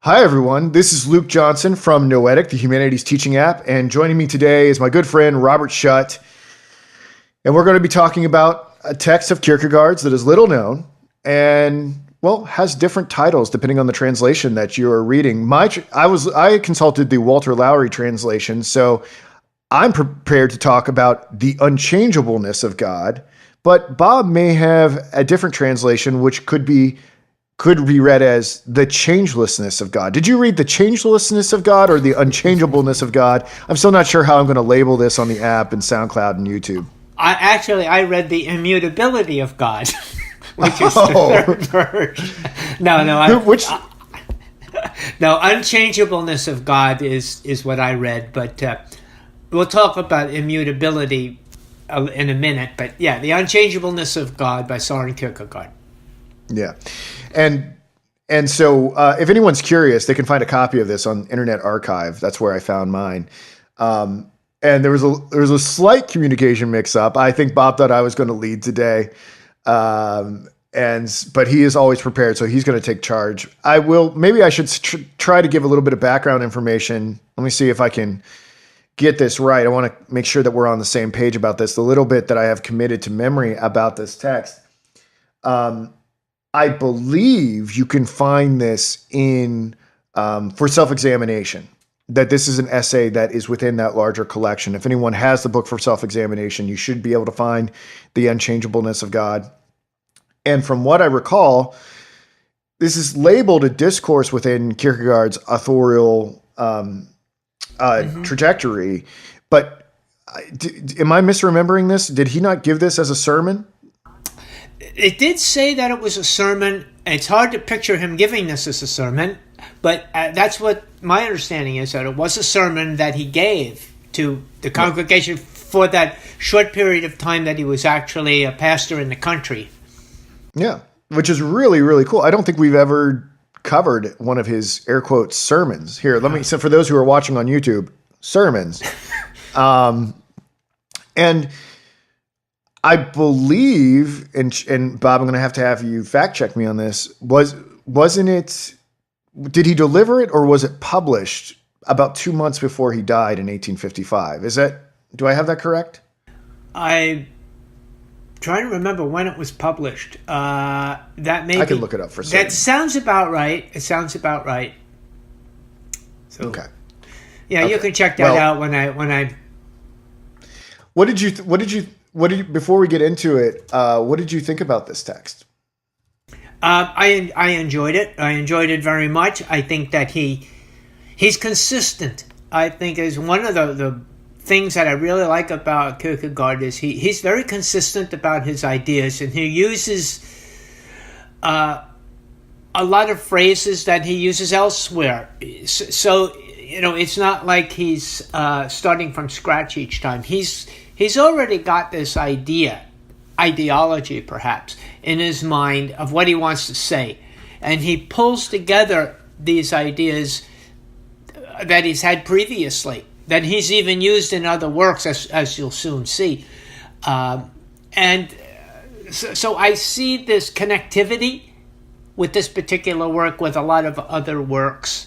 Hi, everyone. This is Luke Johnson from Noetic, the Humanities Teaching app, and joining me today is my good friend Robert Schut, and we're going to be talking about a text of Kierkegaard's that is little known and, well, has different titles depending on the translation that you are reading. I consulted the Walter Lowry translation, so I'm prepared to talk about the unchangeableness of God, but Bob may have a different translation, which could be read as the changelessness of God. Did you read the changelessness of God or the unchangeableness of God? I'm still not sure how I'm going to label this on the app and SoundCloud and YouTube. I read the immutability of God, which is the third verse. No, unchangeableness of God is what I read, but we'll talk about immutability in a minute. But yeah, the unchangeableness of God by Soren Kierkegaard. Yeah. And so if anyone's curious, they can find a copy of this on Internet Archive. That's where I found mine. And there was a slight communication mix up. I think Bob thought I was going to lead today. But he is always prepared, so he's going to take charge. Maybe I should try to give a little bit of background information. Let me see if I can get this right. I want to make sure that we're on the same page about this. The little bit that I have committed to memory about this text. I believe you can find this in for self-examination, that this is an essay that is within that larger collection. If anyone has the book for self-examination, you should be able to find the unchangeableness of God. And from what I recall, this is labeled a discourse within Kierkegaard's authorial trajectory. But am I misremembering this? Did he not give this as a sermon? It did say that it was a sermon. It's hard to picture him giving this as a sermon, but that's what my understanding is, that it was a sermon that he gave to the congregation for that short period of time that he was actually a pastor in the country. Yeah, which is really, really cool. I don't think we've ever covered one of his air quotes sermons. Here, so for those who are watching on YouTube, sermons. And I believe, and Bob, I'm going to have you fact check me on this. Wasn't it? Did he deliver it, or was it published about 2 months before he died in 1855? Do I have that correct? I'm trying to remember when it was published. I can look it up for certain. That sounds about right. It sounds about right. So, okay. Yeah, okay. You can check that out when I. Before we get into it, what did you think about this text? I enjoyed it. I enjoyed it very much. I think that he's consistent. I think is one of the things that I really like about Kierkegaard is he's very consistent about his ideas, and he uses a lot of phrases that he uses elsewhere. So it's not like he's starting from scratch each time. He's already got this ideology perhaps, in his mind of what he wants to say. And he pulls together these ideas that he's had previously, that he's even used in other works, as you'll soon see. And so I see this connectivity with this particular work with a lot of other works.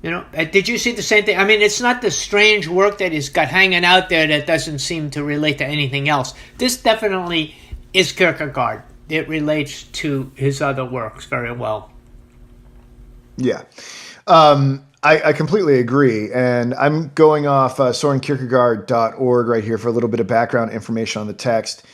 Did you see the same thing? I mean, it's not the strange work that he's got hanging out there that doesn't seem to relate to anything else. This definitely is Kierkegaard. It relates to his other works very well. Yeah. I completely agree. And I'm going off SorenKierkegaard.org right here for a little bit of background information on the text.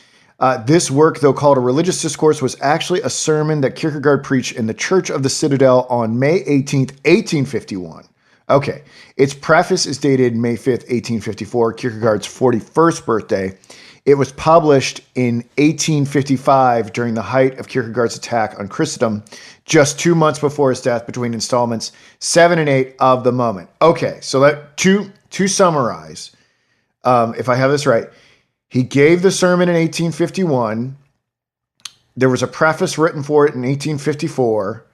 This work, though called a religious discourse, was actually a sermon that Kierkegaard preached in the Church of the Citadel on May 18th, 1851. Okay, its preface is dated May 5th, 1854, Kierkegaard's 41st birthday. It was published in 1855 during the height of Kierkegaard's attack on Christendom, just 2 months before his death, between installments 7 and 8 of The Moment. Okay, so to summarize, if I have this right, he gave the sermon in 1851. There was a preface written for it in 1854.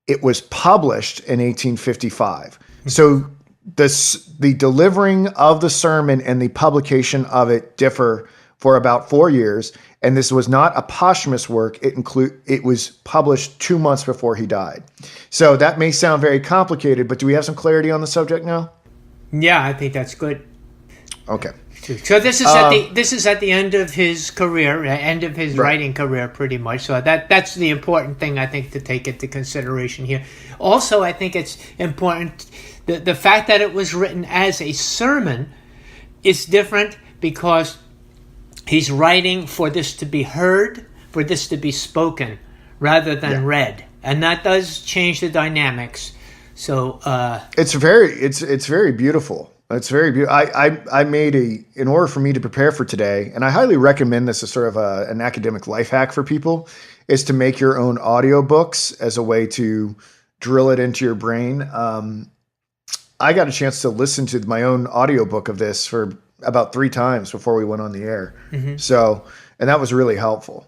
It was published in 1855. So the delivering of the sermon and the publication of it differ for about 4 years. And this was not a posthumous work. It was published 2 months before he died. So that may sound very complicated, but do we have some clarity on the subject now? Yeah, I think that's good. Okay. So this is at the end of his career, end of his writing career, pretty much. So that's the important thing, I think, to take into consideration here. Also, I think it's important the fact that it was written as a sermon is different because he's writing for this to be heard, for this to be spoken, rather than read, and that does change the dynamics. So it's very beautiful. It's very beautiful. I made in order for me to prepare for today, and I highly recommend this as sort of an academic life hack for people, is to make your own audiobooks as a way to drill it into your brain. I got a chance to listen to my own audiobook of this for about 3 times before we went on the air. Mm-hmm. So, and that was really helpful.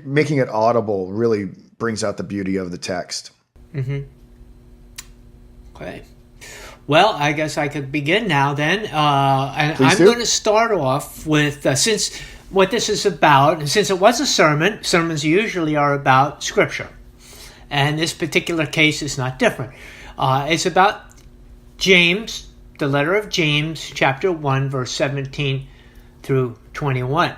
Making it audible really brings out the beauty of the text. Mm-hmm. Okay. Well, I guess I could begin now then. And I'm going to start off with, since what this is about, and since it was a sermon, sermons usually are about Scripture. And this particular case is not different. It's about James, the letter of James, chapter 1, verse 17 through 21.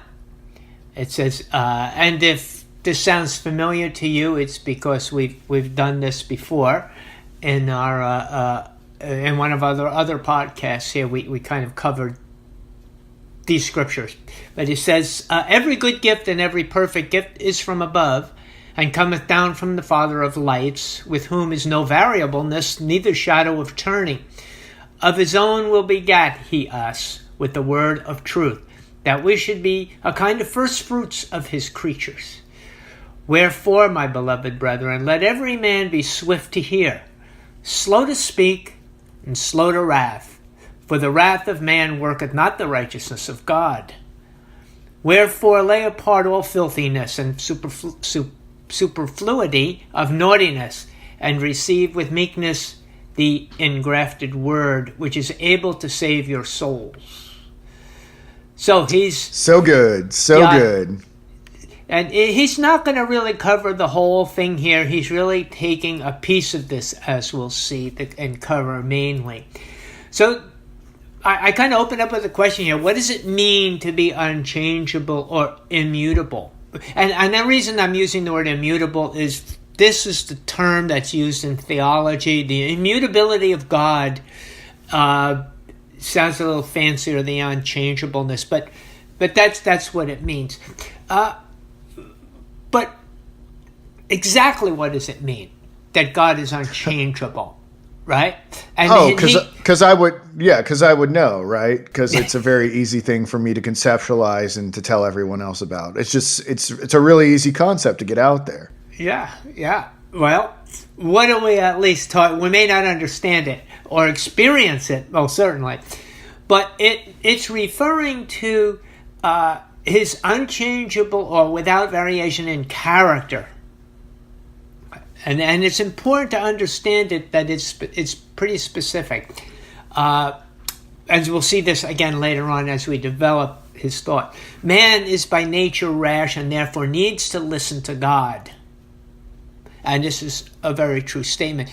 It says, and if this sounds familiar to you, it's because we've done this before in our in one of our other podcasts here. We kind of covered these scriptures. But it says, every good gift and every perfect gift is from above, and cometh down from the Father of lights, with whom is no variableness, neither shadow of turning. Of his own will begat he us with the word of truth, that we should be a kind of first fruits of his creatures. Wherefore, my beloved brethren, let every man be swift to hear, slow to speak, and slow to wrath. For the wrath of man worketh not the righteousness of God. Wherefore, lay apart all filthiness and superfluity of naughtiness, and receive with meekness the engrafted word, which is able to save your souls. So he's so good. And he's not going to really cover the whole thing here. He's really taking a piece of this, as we'll see, and cover mainly. So I kind of open up with a question here. What does it mean to be unchangeable or immutable? And the reason I'm using the word immutable is this is the term that's used in theology. The immutability of God sounds a little fancier than the unchangeableness, but that's what it means. But exactly what does it mean that God is unchangeable, right? And because I would know, right? Because it's a very easy thing for me to conceptualize and to tell everyone else about. It's a really easy concept to get out there. Yeah. Well, what do we at least talk? We may not understand it or experience it, most certainly, but it's referring to his unchangeable or without variation in character, and it's important to understand it that it's pretty specific, and we'll see this again later on as we develop his thought. Man is by nature rash and therefore needs to listen to God. And this is a very true statement.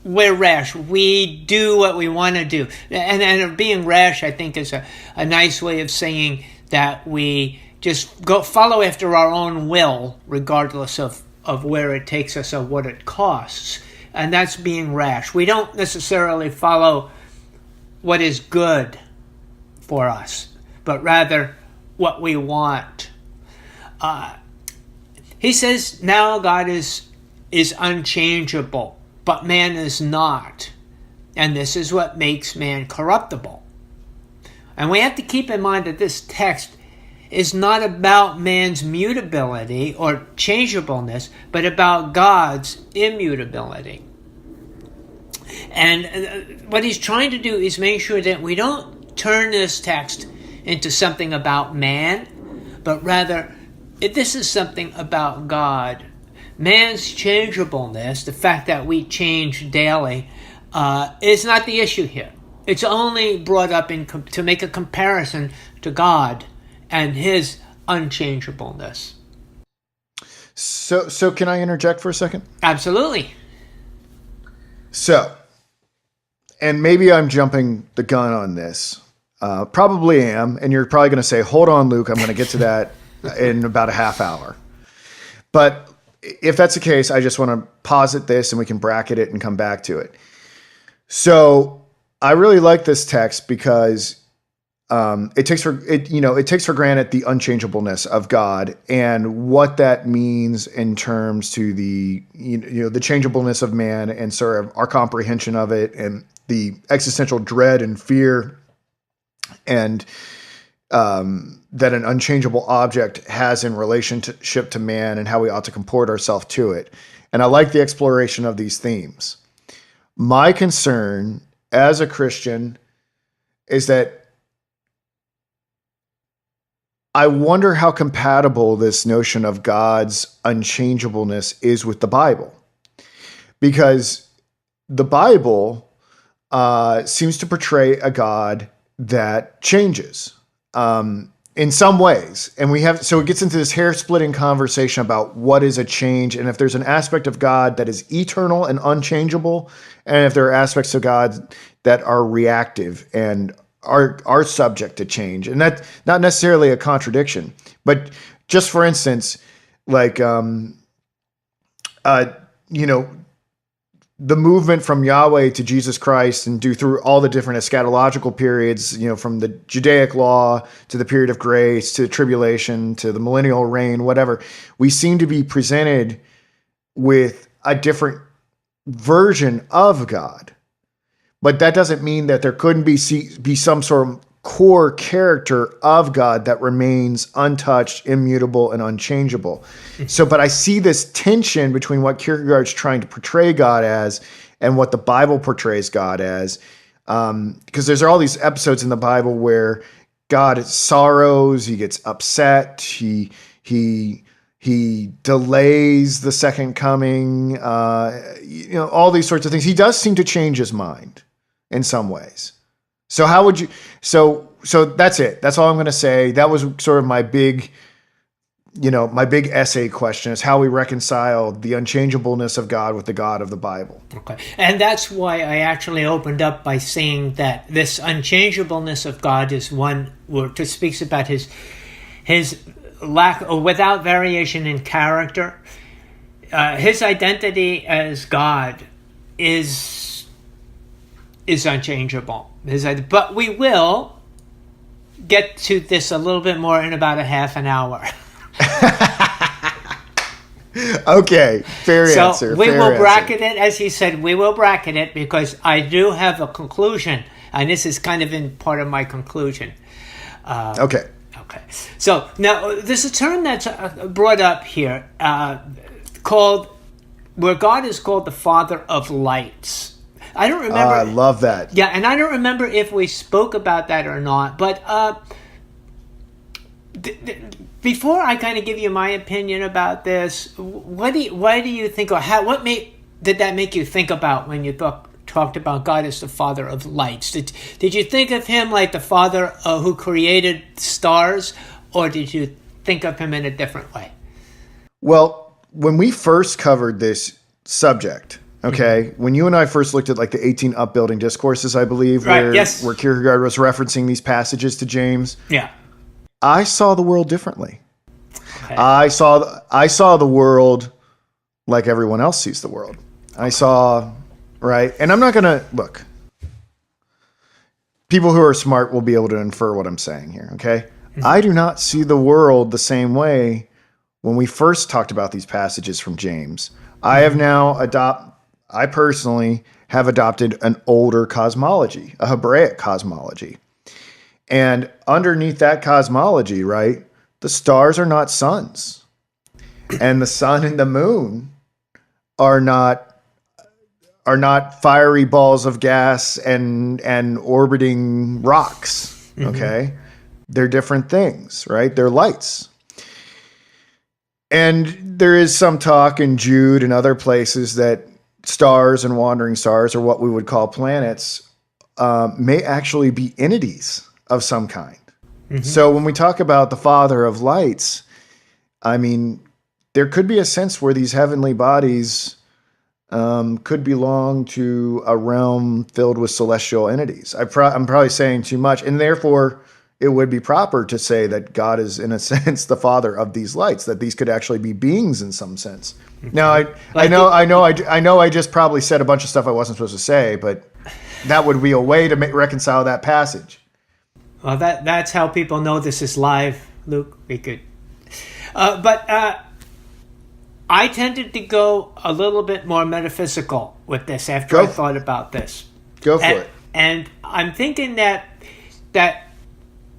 We're rash. We do what we want to do. And being rash, I think, is a nice way of saying that we just go follow after our own will, regardless of where it takes us or what it costs. And that's being rash. We don't necessarily follow what is good for us, but rather what we want. He says now God is unchangeable, but man is not. And this is what makes man corruptible. And we have to keep in mind that this text is not about man's mutability or changeableness, but about God's immutability. And what he's trying to do is make sure that we don't turn this text into something about man, but rather this is something about God. Man's changeableness, the fact that we change daily, is not the issue here. It's only brought up to make a comparison to God and his unchangeableness. So can I interject for a second? Absolutely. So, and maybe I'm jumping the gun on this. Probably am. And you're probably going to say, hold on, Luke, I'm going to get to that in about a half hour. But if that's the case, I just want to posit this and we can bracket it and come back to it. So I really like this text because it takes for granted the unchangeableness of God and what that means in terms to the the changeableness of man and sort of our comprehension of it and the existential dread and fear and that an unchangeable object has in relationship to man and how we ought to comport ourselves to it. And I like the exploration of these themes. My concern as a Christian is that I wonder how compatible this notion of God's unchangeableness is with the Bible. Because the Bible seems to portray a God that changes in some ways. And so it gets into this hair-splitting conversation about what is a change, and if there's an aspect of God that is eternal and unchangeable, and if there are aspects of God that are reactive and are subject to change. And that's not necessarily a contradiction, but just for instance, like, the movement from Yahweh to Jesus Christ and through all the different eschatological periods, from the Judaic law to the period of grace to the tribulation to the millennial reign, whatever, we seem to be presented with a different version of God. But that doesn't mean that there couldn't be some sort of core character of God that remains untouched, immutable, and unchangeable. So, but I see this tension between what Kierkegaard's trying to portray God as and what the Bible portrays God as. Because there's all these episodes in the Bible where God sorrows, he gets upset, he delays the second coming, all these sorts of things. He does seem to change his mind in some ways. So how would you, so that's it. That's all I'm going to say. That was sort of my big essay question, is how we reconcile the unchangeableness of God with the God of the Bible. Okay. And that's why I actually opened up by saying that this unchangeableness of God is one where it speaks about his lack, or without variation in character. His identity as God is unchangeable. But we will get to this a little bit more in about a half an hour. Okay, fair answer. So we will bracket it, as he said, we will bracket it because I do have a conclusion, and this is kind of in part of my conclusion. Okay. So now there's a term that's brought up here called, where God is called the Father of Lights. I don't remember. I love that. Yeah, and I don't remember if we spoke about that or not. But before I kind of give you my opinion about this, why do you think, or did that make you think about when you talked about God as the Father of Lights? Did you think of him like the Father who created stars, or did you think of him in a different way? Well, when we first covered this subject, okay, when you and I first looked at like the 18 upbuilding discourses, I believe, where Kierkegaard was referencing these passages to James, I saw the world differently. Okay. I saw the world like everyone else sees the world. I saw, right, and I'm not going to, look, people who are smart will be able to infer what I'm saying here, okay? Mm-hmm. I do not see the world the same way when we first talked about these passages from James. Mm-hmm. I personally have adopted an older cosmology, a Hebraic cosmology. And underneath that cosmology, right, the stars are not suns. And the sun and the moon are not fiery balls of gas and orbiting rocks, okay? Mm-hmm. They're different things, right? They're lights. And there is some talk in Jude and other places that stars and wandering stars, or what we would call planets, may actually be entities of some kind. So when we talk about the Father of lights, I mean, there could be a sense where these heavenly bodies could belong to a realm filled with celestial entities. I'm probably saying too much, and therefore it would be proper to say that God is, in a sense, the Father of these lights. That these could actually be beings in some sense. Now, I know, I just probably said a bunch of stuff I wasn't supposed to say, but that would be a way to reconcile that passage. Well, that's how people know this is live, Luke. We could, but I tended to go a little bit more metaphysical with this after I thought about this. Go for it. And I'm thinking that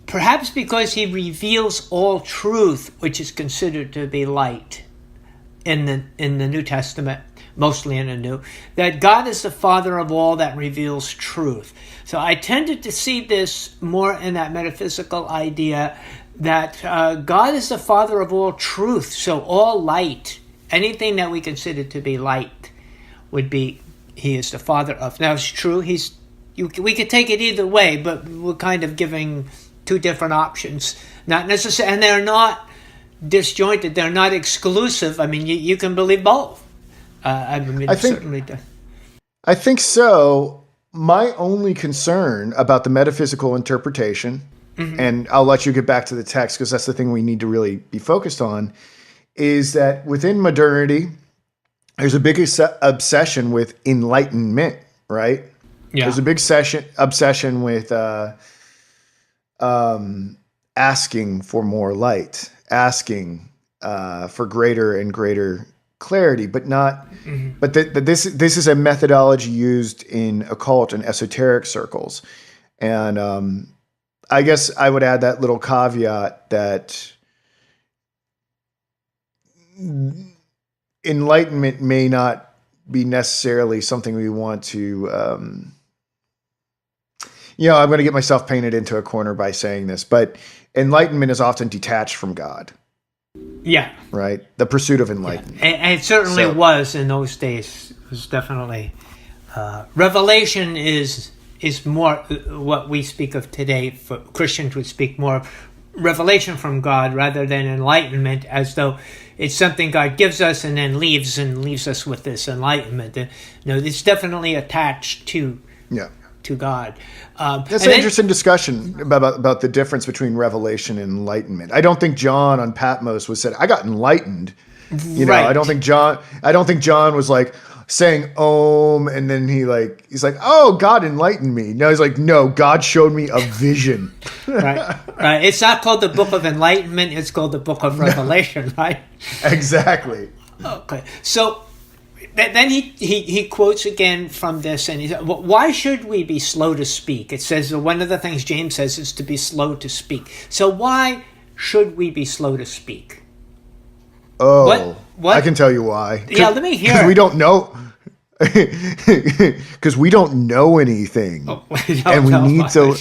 perhaps because he reveals all truth, which is considered to be light in the New Testament, mostly in the New, that God is the Father of all that reveals truth. So I tended to see this more in that metaphysical idea that God is the Father of all truth. So all light, anything that we consider to be light, would be he is the Father of. Now it's true, we could take it either way, but we're kind of giving two different options. Not necessarily, and they're not disjointed. They're not exclusive. I mean, you can believe both. I think so. My only concern about the metaphysical interpretation, and I'll let you get back to the text because that's the thing we need to really be focused on, is that within modernity, there's a big obsession with enlightenment, right? Yeah. There's a big obsession with asking for more light, asking for greater and greater clarity, but not. But this is a methodology used in occult and esoteric circles, and I guess I would add that little caveat that enlightenment may not be necessarily something we want to. I'm going to get myself painted into a corner by saying this, but enlightenment is often detached from God. Yeah. Right? The pursuit of enlightenment. Yeah. And it certainly was in those days. It was definitely... revelation is more what we speak of today. For Christians would speak more of revelation from God rather than enlightenment, as though it's something God gives us and then leaves us with this enlightenment. No, it's definitely attached to God. That's an interesting discussion about the difference between revelation and enlightenment. I don't think John on Patmos was said, "I got enlightened." I don't think John was like saying "Om" and then he's like, "Oh, God enlightened me." No, he's like, "No, God showed me a vision." Right. It's not called the Book of Enlightenment; it's called the Book of Revelation, right? Exactly. Okay, so. Then he quotes again from this, and he said, why should we be slow to speak? It says one of the things James says is to be slow to speak. So why should we be slow to speak? Oh, what? I can tell you why. Yeah, let me hear. Because we don't know. Because we don't know anything, and we need to.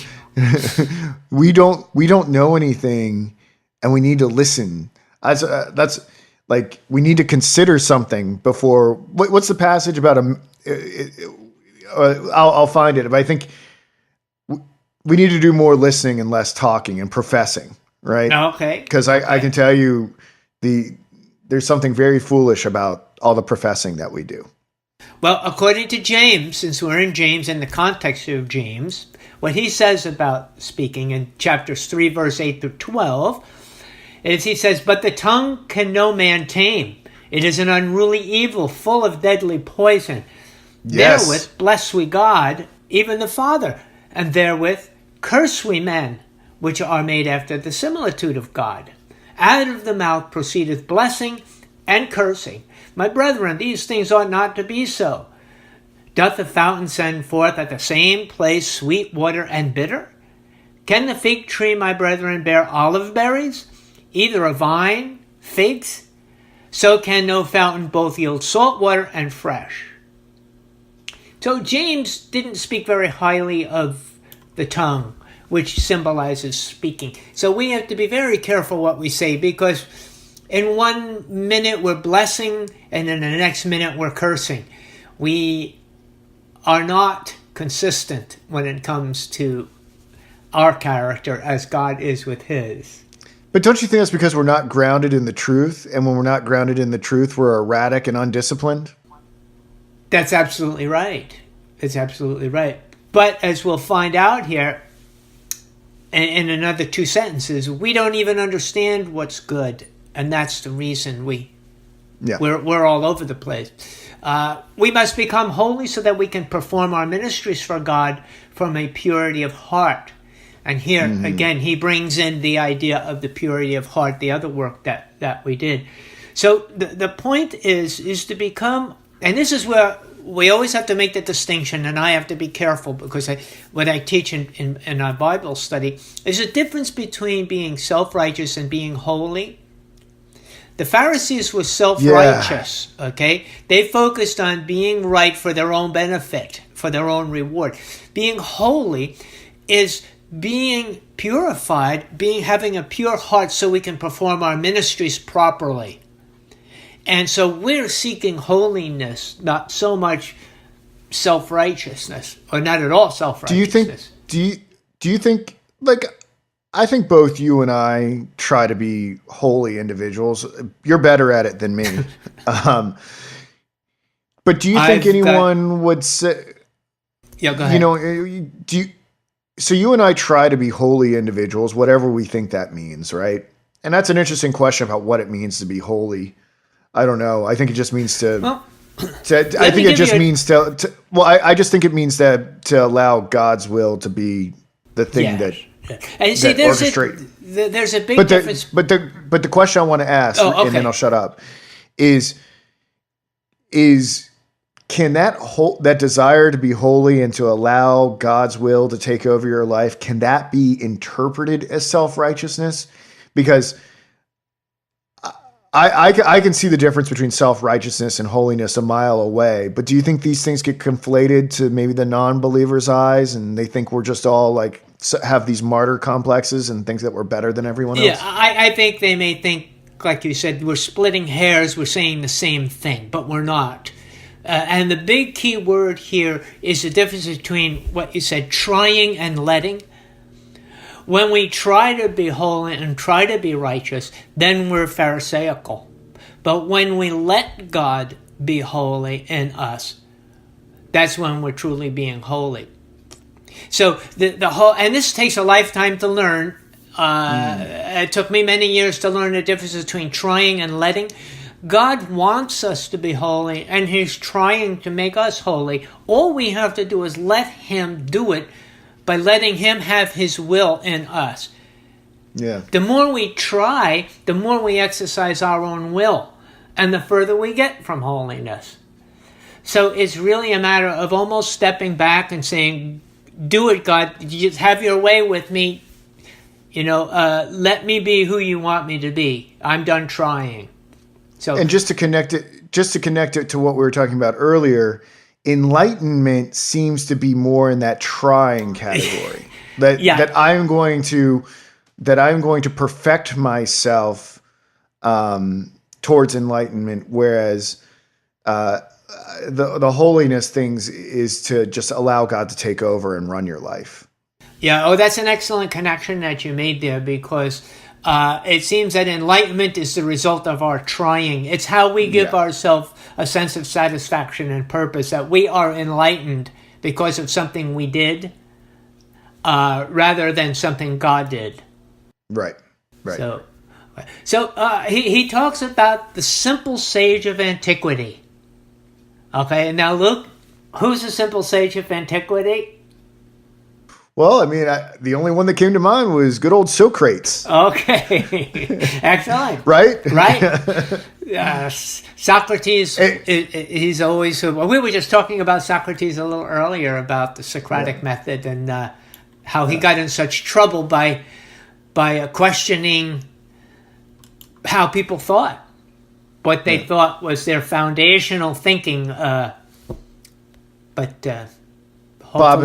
we don't know anything, and we need to listen. That's. Like, we need to consider something before. What's the passage about? I'll find it. But I think we need to do more listening and less talking and professing, right? Okay. Because I can tell you, there's something very foolish about all the professing that we do. Well, according to James, since we're in James, in the context of James, what he says about speaking in chapters 3, verse 8 through 12. He says, but the tongue can no man tame. It is an unruly evil, full of deadly poison. Yes. Therewith bless we God, even the Father, and therewith curse we men, which are made after the similitude of God. Out of the mouth proceedeth blessing and cursing. My brethren, these things ought not to be so. Doth the fountain send forth at the same place sweet water and bitter? Can the fig tree, my brethren, bear olive berries? Either a vine, figs, so can no fountain both yield salt water and fresh. So James didn't speak very highly of the tongue, which symbolizes speaking. So we have to be very careful what we say, because in 1 minute we're blessing and in the next minute we're cursing. We are not consistent when it comes to our character as God is with his. But don't you think that's because we're not grounded in the truth? And when we're not grounded in the truth, we're erratic and undisciplined? That's absolutely right. It's absolutely right. But as we'll find out here in another 2 sentences, we don't even understand what's good. And that's the reason we're all over the place. We must become holy so that we can perform our ministries for God from a purity of heart. And here, again, he brings in the idea of the purity of heart, the other work that we did. So the point is to become, and this is where we always have to make the distinction, and I have to be careful because what I teach in our Bible study is a difference between being self-righteous and being holy. The Pharisees were self-righteous, okay? They focused on being right for their own benefit, for their own reward. Being holy is being purified, having a pure heart so we can perform our ministries properly. And so we're seeking holiness, not so much self-righteousness, or not at all self-righteousness. Do you think, like, I think both you and I try to be holy individuals. You're better at it than me. But do you think anyone would say, yeah, go ahead. So you and I try to be holy individuals, whatever we think that means, right? And that's an interesting question about what it means to be holy. I don't know. I think it just means I just think it means that to allow God's will to be the thing that and see, there's a big difference. But the question I want to ask, and then I'll shut up, is can that desire to be holy and to allow God's will to take over your life, can that be interpreted as self-righteousness? Because I can see the difference between self-righteousness and holiness a mile away. But do you think these things get conflated to maybe the non-believer's eyes, and they think we're just all like have these martyr complexes and think that we're better than everyone else? Yeah, I think they may think, like you said, we're splitting hairs, we're saying the same thing, but we're not. And the big key word here is the difference between what you said, trying and letting. When we try to be holy and try to be righteous, then we're Pharisaical. But when we let God be holy in us, that's when we're truly being holy. So the whole, and this takes a lifetime to learn. It took me many years to learn the difference between trying and letting. God wants us to be holy, and he's trying to make us holy. All we have to do is let him do it by letting him have his will in us. Yeah. The more we try, the more we exercise our own will, and the further we get from holiness. So it's really a matter of almost stepping back and saying, do it, God. Just have your way with me. Let me be who you want me to be. I'm done trying. So, and just to connect it to what we were talking about earlier, enlightenment seems to be more in that trying category. that I'm going to perfect myself towards enlightenment, whereas the holiness things is to just allow God to take over and run your life. Yeah, that's an excellent connection that you made there, because it seems that enlightenment is the result of our trying. It's how we give ourselves a sense of satisfaction and purpose, that we are enlightened because of something we did, rather than something God did. Right. So he talks about the simple sage of antiquity. Okay, now look, who's the simple sage of antiquity? Well, I mean, the only one that came to mind was good old Socrates. Okay, excellent. Right? Socrates, he's always... We were just talking about Socrates a little earlier, about the Socratic method, and how he got in such trouble by questioning how people thought, what they thought was their foundational thinking. But Bob,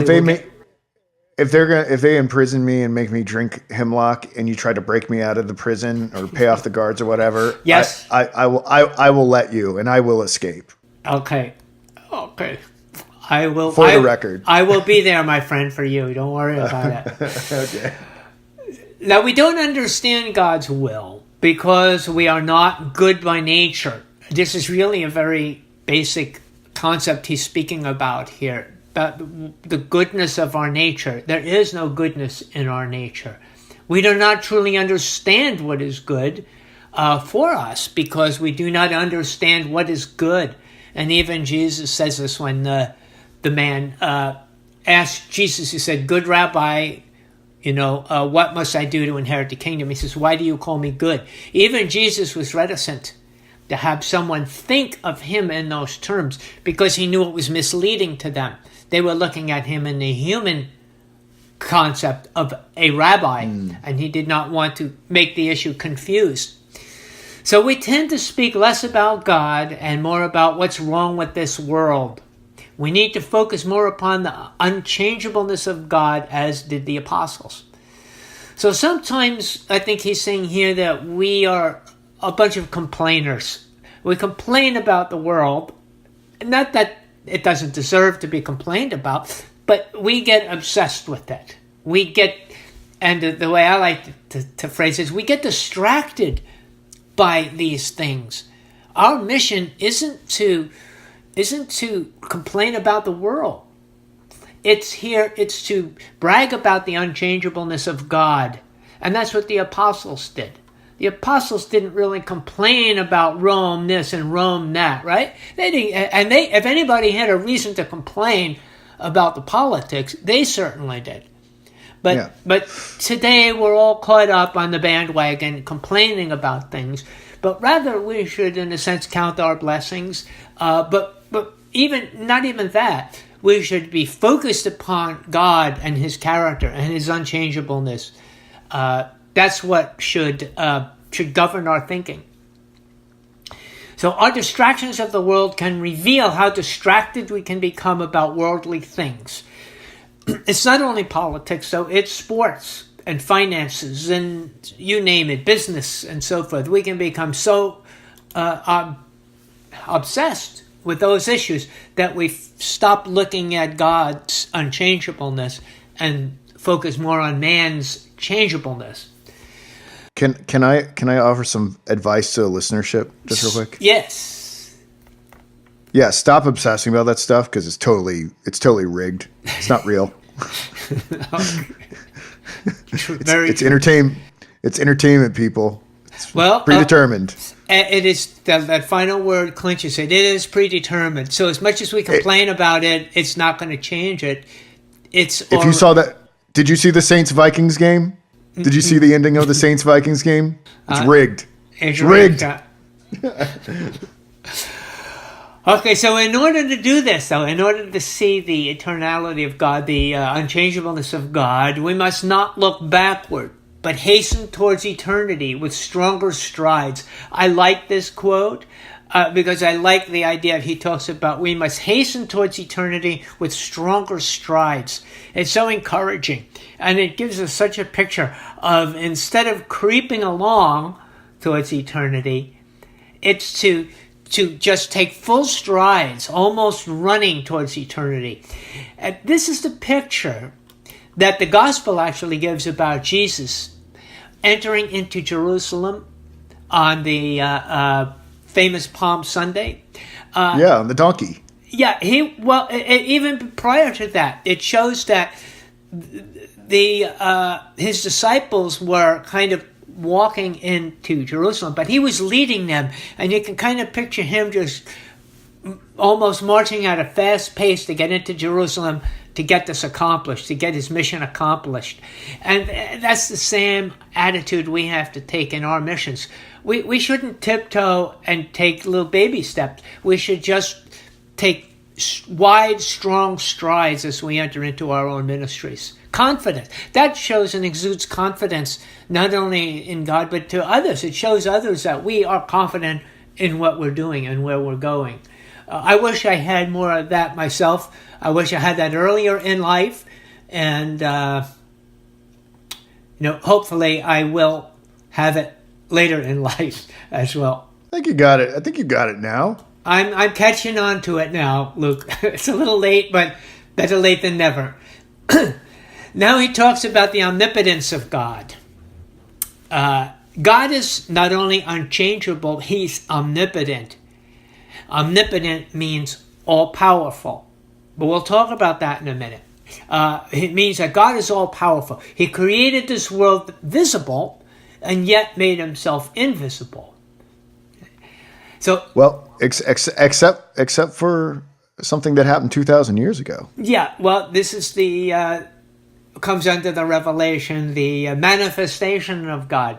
if they imprison me and make me drink hemlock, and you try to break me out of the prison or pay off the guards or whatever, yes, I will let you, and I will escape. Okay. I will. For the record. I will be there, my friend, for you. Don't worry about it. Okay. Now, we don't understand God's will because we are not good by nature. This is really a very basic concept he's speaking about here, about the goodness of our nature. There is no goodness in our nature. We do not truly understand what is good for us because we do not understand what is good. And even Jesus says this when the man asked Jesus, he said, "Good Rabbi, what must I do to inherit the kingdom?" He says, "Why do you call me good?" Even Jesus was reticent to have someone think of him in those terms because he knew it was misleading to them. They were looking at him in the human concept of a rabbi, and he did not want to make the issue confused. So we tend to speak less about God and more about what's wrong with this world. We need to focus more upon the unchangeableness of God, as did the apostles. So sometimes I think he's saying here that we are a bunch of complainers. We complain about the world, not that it doesn't deserve to be complained about, but we get obsessed with it. And the way I like to phrase it is, we get distracted by these things. Our mission isn't to complain about the world. It's to brag about the unchangeableness of God. And that's what the apostles did. The apostles didn't really complain about Rome this and Rome that, right? If anybody had a reason to complain about the politics, they certainly did. But today we're all caught up on the bandwagon complaining about things. But rather we should, in a sense, count our blessings. But not even that. We should be focused upon God and his character and his unchangeableness. That's what should govern our thinking. So our distractions of the world can reveal how distracted we can become about worldly things. It's not only politics, though. It's sports and finances and you name it, business and so forth. We can become so obsessed with those issues that we stop looking at God's unchangeableness and focus more on man's changeableness. Can I offer some advice to the listenership just real quick? Yes. Yeah, stop obsessing about that stuff because it's totally rigged. It's not real. It's entertainment. It's entertainment, people. It's predetermined. It is that final word clinches it. It is predetermined. So as much as we complain about it, it's not going to change it. You saw that, did you see the Saints-Vikings game? Did you see the ending of the Saints-Vikings game? It's rigged. It's rigged. Okay, so in order to do this, though, in order to see the eternality of God, the unchangeableness of God, we must not look backward, but hasten towards eternity with stronger strides. I like this quote because I like the idea he talks about we must hasten towards eternity with stronger strides. It's so encouraging, and it gives us such a picture of, instead of creeping along towards eternity, it's to just take full strides, almost running towards eternity. And this is the picture that the gospel actually gives about Jesus entering into Jerusalem on the famous Palm Sunday. On the donkey. Yeah, even prior to that, it shows that his disciples were kind of walking into Jerusalem, but he was leading them, and you can kind of picture him just almost marching at a fast pace to get into Jerusalem to get this accomplished, to get his mission accomplished. And that's the same attitude we have to take in our missions. We shouldn't tiptoe and take little baby steps. We should just take wide, strong strides as we enter into our own ministries. Confidence. That shows and exudes confidence not only in God, but to others. It shows others that we are confident in what we're doing and where we're going. I wish I had more of that myself. I wish I had that earlier in life. And, hopefully I will have it later in life as well. I think you got it. I think you got it now. I'm catching on to it now, Luke. It's a little late, but better late than never. Now he talks about the omnipotence of God. God is not only unchangeable, he's omnipotent. Omnipotent means all-powerful. But we'll talk about that in a minute. It means that God is all-powerful. He created this world visible and yet made himself invisible. So, well, except for something that happened 2,000 years ago. Yeah, well, this is comes under the revelation, the manifestation of God.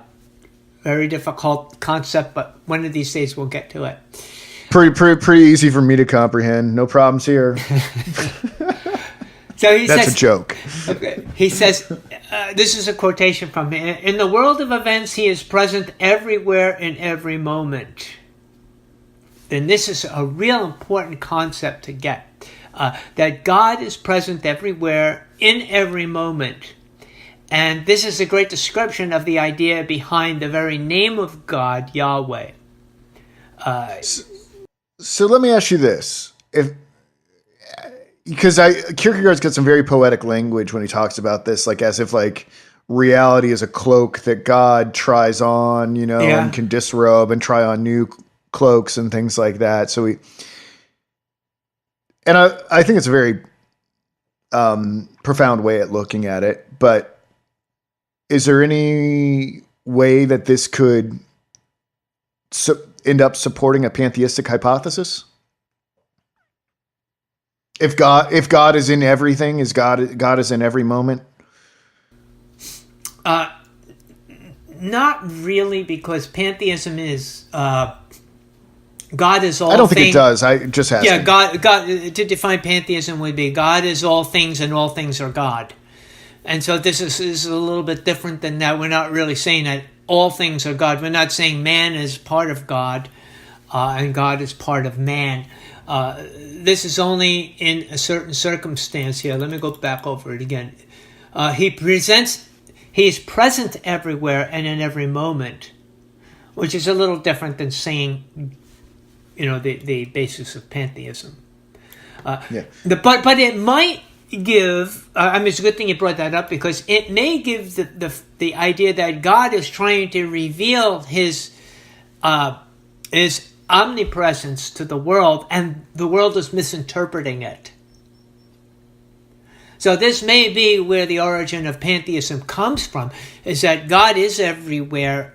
Very difficult concept, but one of these days we'll get to it. Pretty easy for me to comprehend. No problems here. So That's a joke. He says, this is a quotation from him. In the world of events, he is present everywhere in every moment. And this is a real important concept to get. That God is present everywhere in every moment. And this is a great description of the idea behind the very name of God, Yahweh. So let me ask you this. Because Kierkegaard's got some very poetic language when he talks about this, like as if like reality is a cloak that God tries on, and can disrobe and try on new cloaks and things like that. So I think it's a very profound way at looking at it, but is there any way that this could end up supporting a pantheistic hypothesis? If God is in everything, is God is in every moment? Not really, because pantheism is God is all. I don't think it does. I just asked. Yeah, God. To define pantheism would be God is all things, and all things are God. And so this is a little bit different than that. We're not really saying that all things are God. We're not saying man is part of God, and God is part of man. This is only in a certain circumstance here. Let me go back over it again. He is present everywhere and in every moment, which is a little different than saying, the basis of pantheism. But it might give. It's a good thing you brought that up, because it may give the idea that God is trying to reveal his omnipresence to the world, and the world is misinterpreting it. So this may be where the origin of pantheism comes from, is that God is everywhere,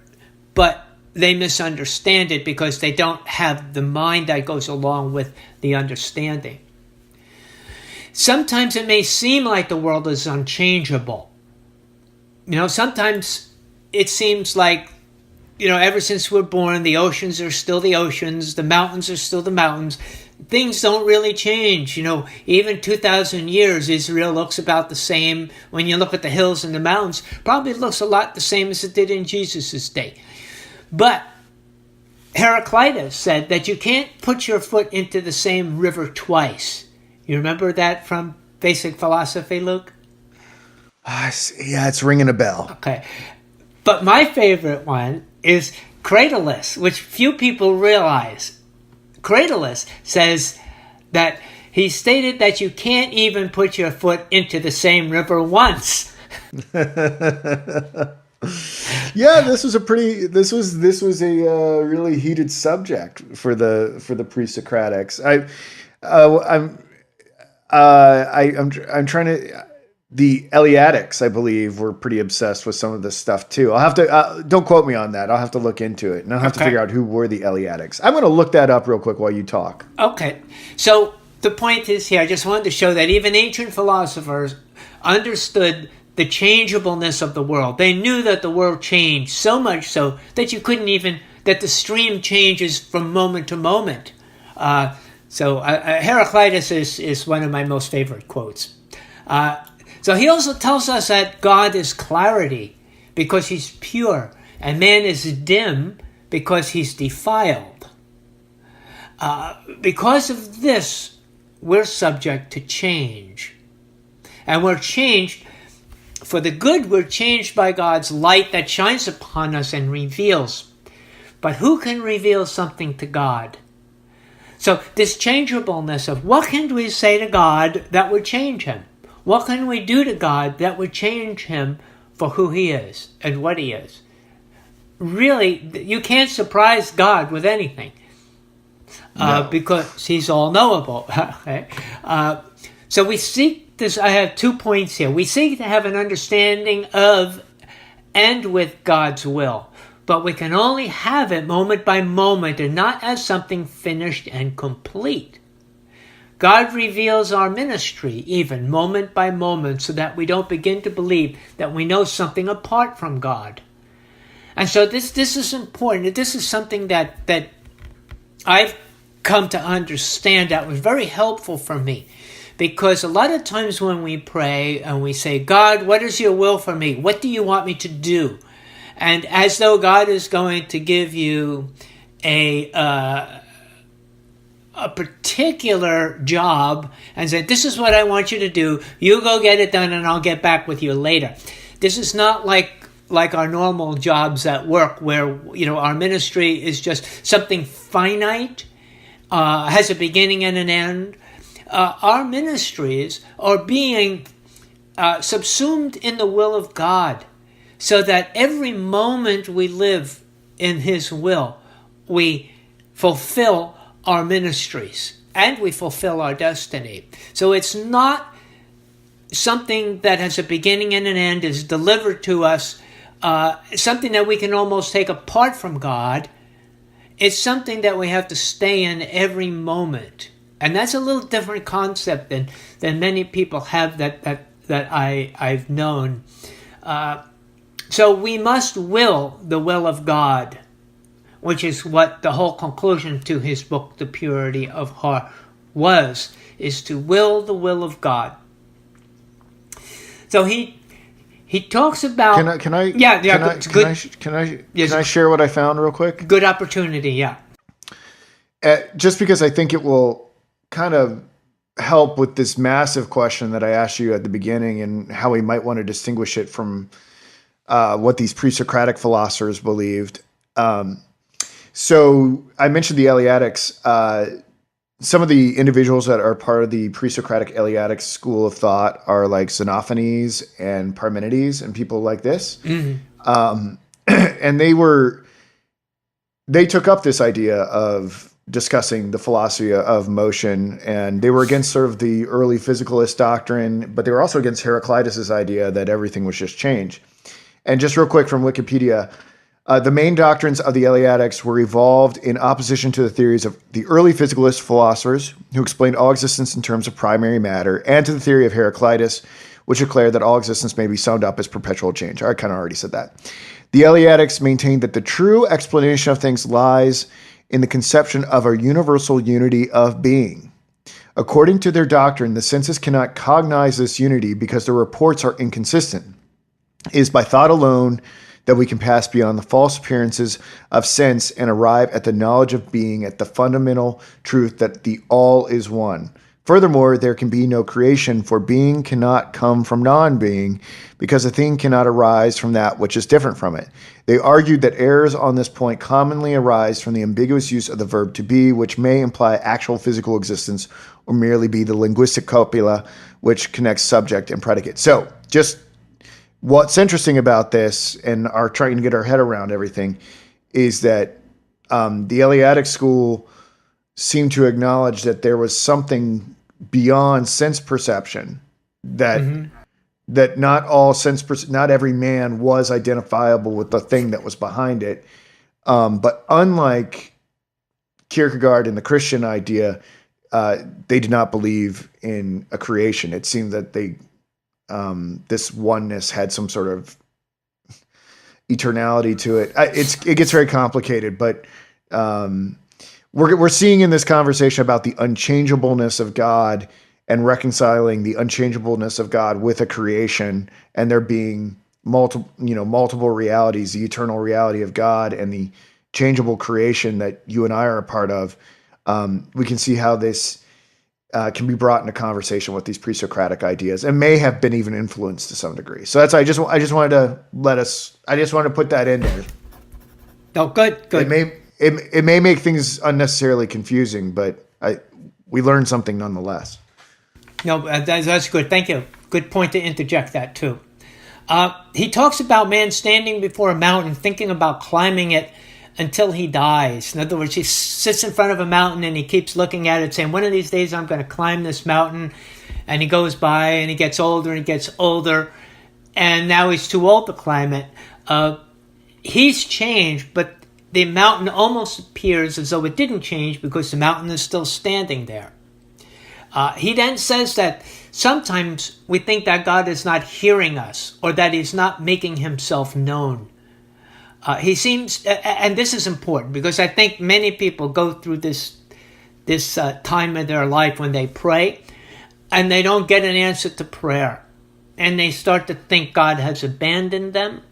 but they misunderstand it because they don't have the mind that goes along with the understanding. Sometimes it may seem like the world is unchangeable. Sometimes it seems like, ever since we're born, the oceans are still the oceans, the mountains are still the mountains. Things don't really change. Even 2,000 years, Israel looks about the same. When you look at the hills and the mountains, probably looks a lot the same as it did in Jesus' day. But Heraclitus said that you can't put your foot into the same river twice. You remember that from basic philosophy, Luke? Yeah, it's ringing a bell. Okay. But my favorite one is Cratylus, which few people realize. Cratylus says that he stated that you can't even put your foot into the same river once. Yeah, this was a really heated subject for the pre-Socratics. I'm trying to. The Eleatics, I believe, were pretty obsessed with some of this stuff too. I'll have to don't quote me on that. I'll have to look into it, and I'll have to figure out who were the Eleatics. I'm going to look that up real quick while you talk. Okay, so the point is here. I just wanted to show that even ancient philosophers understood the changeableness of the world. They knew that the world changed so much so that that the stream changes from moment to moment. So Heraclitus is one of my most favorite quotes. So he also tells us that God is clarity because he's pure, and man is dim because he's defiled. Because of this, we're subject to change. And we're changed for the good. We're changed by God's light that shines upon us and reveals. But who can reveal something to God? So this changeableness of what can we say to God that would change him? What can we do to God that would change him for who he is and what he is? Really, you can't surprise God with anything because he's all-knowable. Okay? So we seek this. I have 2 points here. We seek to have an understanding of and with God's will, but we can only have it moment by moment and not as something finished and complete. God reveals our ministry even moment by moment so that we don't begin to believe that we know something apart from God. And so this is important. This is something that I've come to understand that was very helpful for me. Because a lot of times when we pray and we say, God, what is your will for me? What do you want me to do? And as though God is going to give you a particular job and say, this is what I want you to do. You go get it done and I'll get back with you later. This is not like our normal jobs at work where, our ministry is just something finite, has a beginning and an end. Our ministries are being subsumed in the will of God so that every moment we live in his will, we fulfill our ministries and we fulfill our destiny. So it's not something that has a beginning and an end, is delivered to us, something that we can almost take apart from God. It's something that we have to stay in every moment. And that's a little different concept than many people have that I've known. So we must will the will of God, which is what the whole conclusion to his book, The Purity of Heart, is to will the will of God. So he talks about. Can I share what I found real quick? Good opportunity, yeah. Just because I think it will kind of help with this massive question that I asked you at the beginning and how we might want to distinguish it from what these pre-Socratic philosophers believed. So I mentioned the Eleatics. Some of the individuals that are part of the pre-Socratic Eleatic school of thought are like Xenophanes and Parmenides and people like this. Mm-hmm. And they took up this idea of discussing the philosophy of motion, and they were against sort of the early physicalist doctrine, but they were also against Heraclitus's idea that everything was just change. And just real quick from Wikipedia, the main doctrines of the Eleatics were evolved in opposition to the theories of the early physicalist philosophers who explained all existence in terms of primary matter, and to the theory of Heraclitus, which declared that all existence may be summed up as perpetual change. I kind of already said that. The Eleatics maintained that the true explanation of things lies in the conception of a universal unity of being. According to their doctrine, the senses cannot cognize this unity because the reports are inconsistent. It is by thought alone that we can pass beyond the false appearances of sense and arrive at the knowledge of being, at the fundamental truth that the all is one. Furthermore, there can be no creation, for being cannot come from non-being, because a thing cannot arise from that which is different from it. They argued that errors on this point commonly arise from the ambiguous use of the verb to be, which may imply actual physical existence, or merely be the linguistic copula, which connects subject and predicate. So, just what's interesting about this, and are trying to get our head around everything, is that the Eleatic school seemed to acknowledge that there was something beyond sense perception, that that not all not every man was identifiable with the thing that was behind it. But unlike Kierkegaard and the Christian idea, they did not believe in a creation. It seemed that this oneness had some sort of eternality to it. It gets very complicated, but we're seeing in this conversation about the unchangeableness of God and reconciling the unchangeableness of God with a creation, and there being multiple realities, the eternal reality of God and the changeable creation that you and I are a part of. We can see how this can be brought into conversation with these pre-Socratic ideas, and may have been even influenced to some degree. So I just wanted to put that in there. Oh, good. It may make things unnecessarily confusing, but we learn something nonetheless. No, that's good. Thank you. Good point to interject that too. He talks about man standing before a mountain, thinking about climbing it until he dies. In other words, he sits in front of a mountain and he keeps looking at it, saying, one of these days I'm going to climb this mountain. And he goes by and he gets older and he gets older. And now he's too old to climb it. He's changed, but the mountain almost appears as though it didn't change because the mountain is still standing there. He then says that sometimes we think that God is not hearing us or that he's not making himself known. He seems, and this is important because I think many people go through this time in their life when they pray and they don't get an answer to prayer. And they start to think God has abandoned them.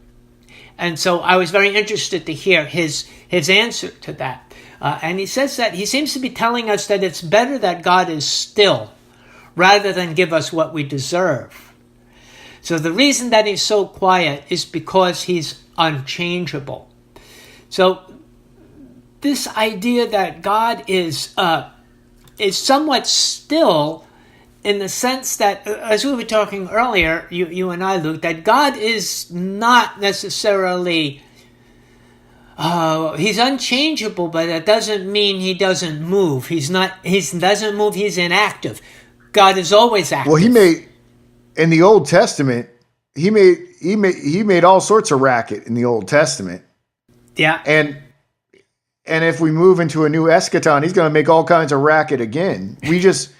And so I was very interested to hear his answer to that. And he says that he seems to be telling us that it's better that God is still rather than give us what we deserve. So the reason that he's so quiet is because he's unchangeable. So this idea that God is somewhat still in the sense that, as we were talking earlier, you and I, Luke, that God is not necessarily, he's unchangeable, but that doesn't mean he doesn't move. He doesn't move, he's inactive. God is always active. Well, in the Old Testament, he made all sorts of racket in the Old Testament. Yeah. And if we move into a new eschaton, he's going to make all kinds of racket again. We just,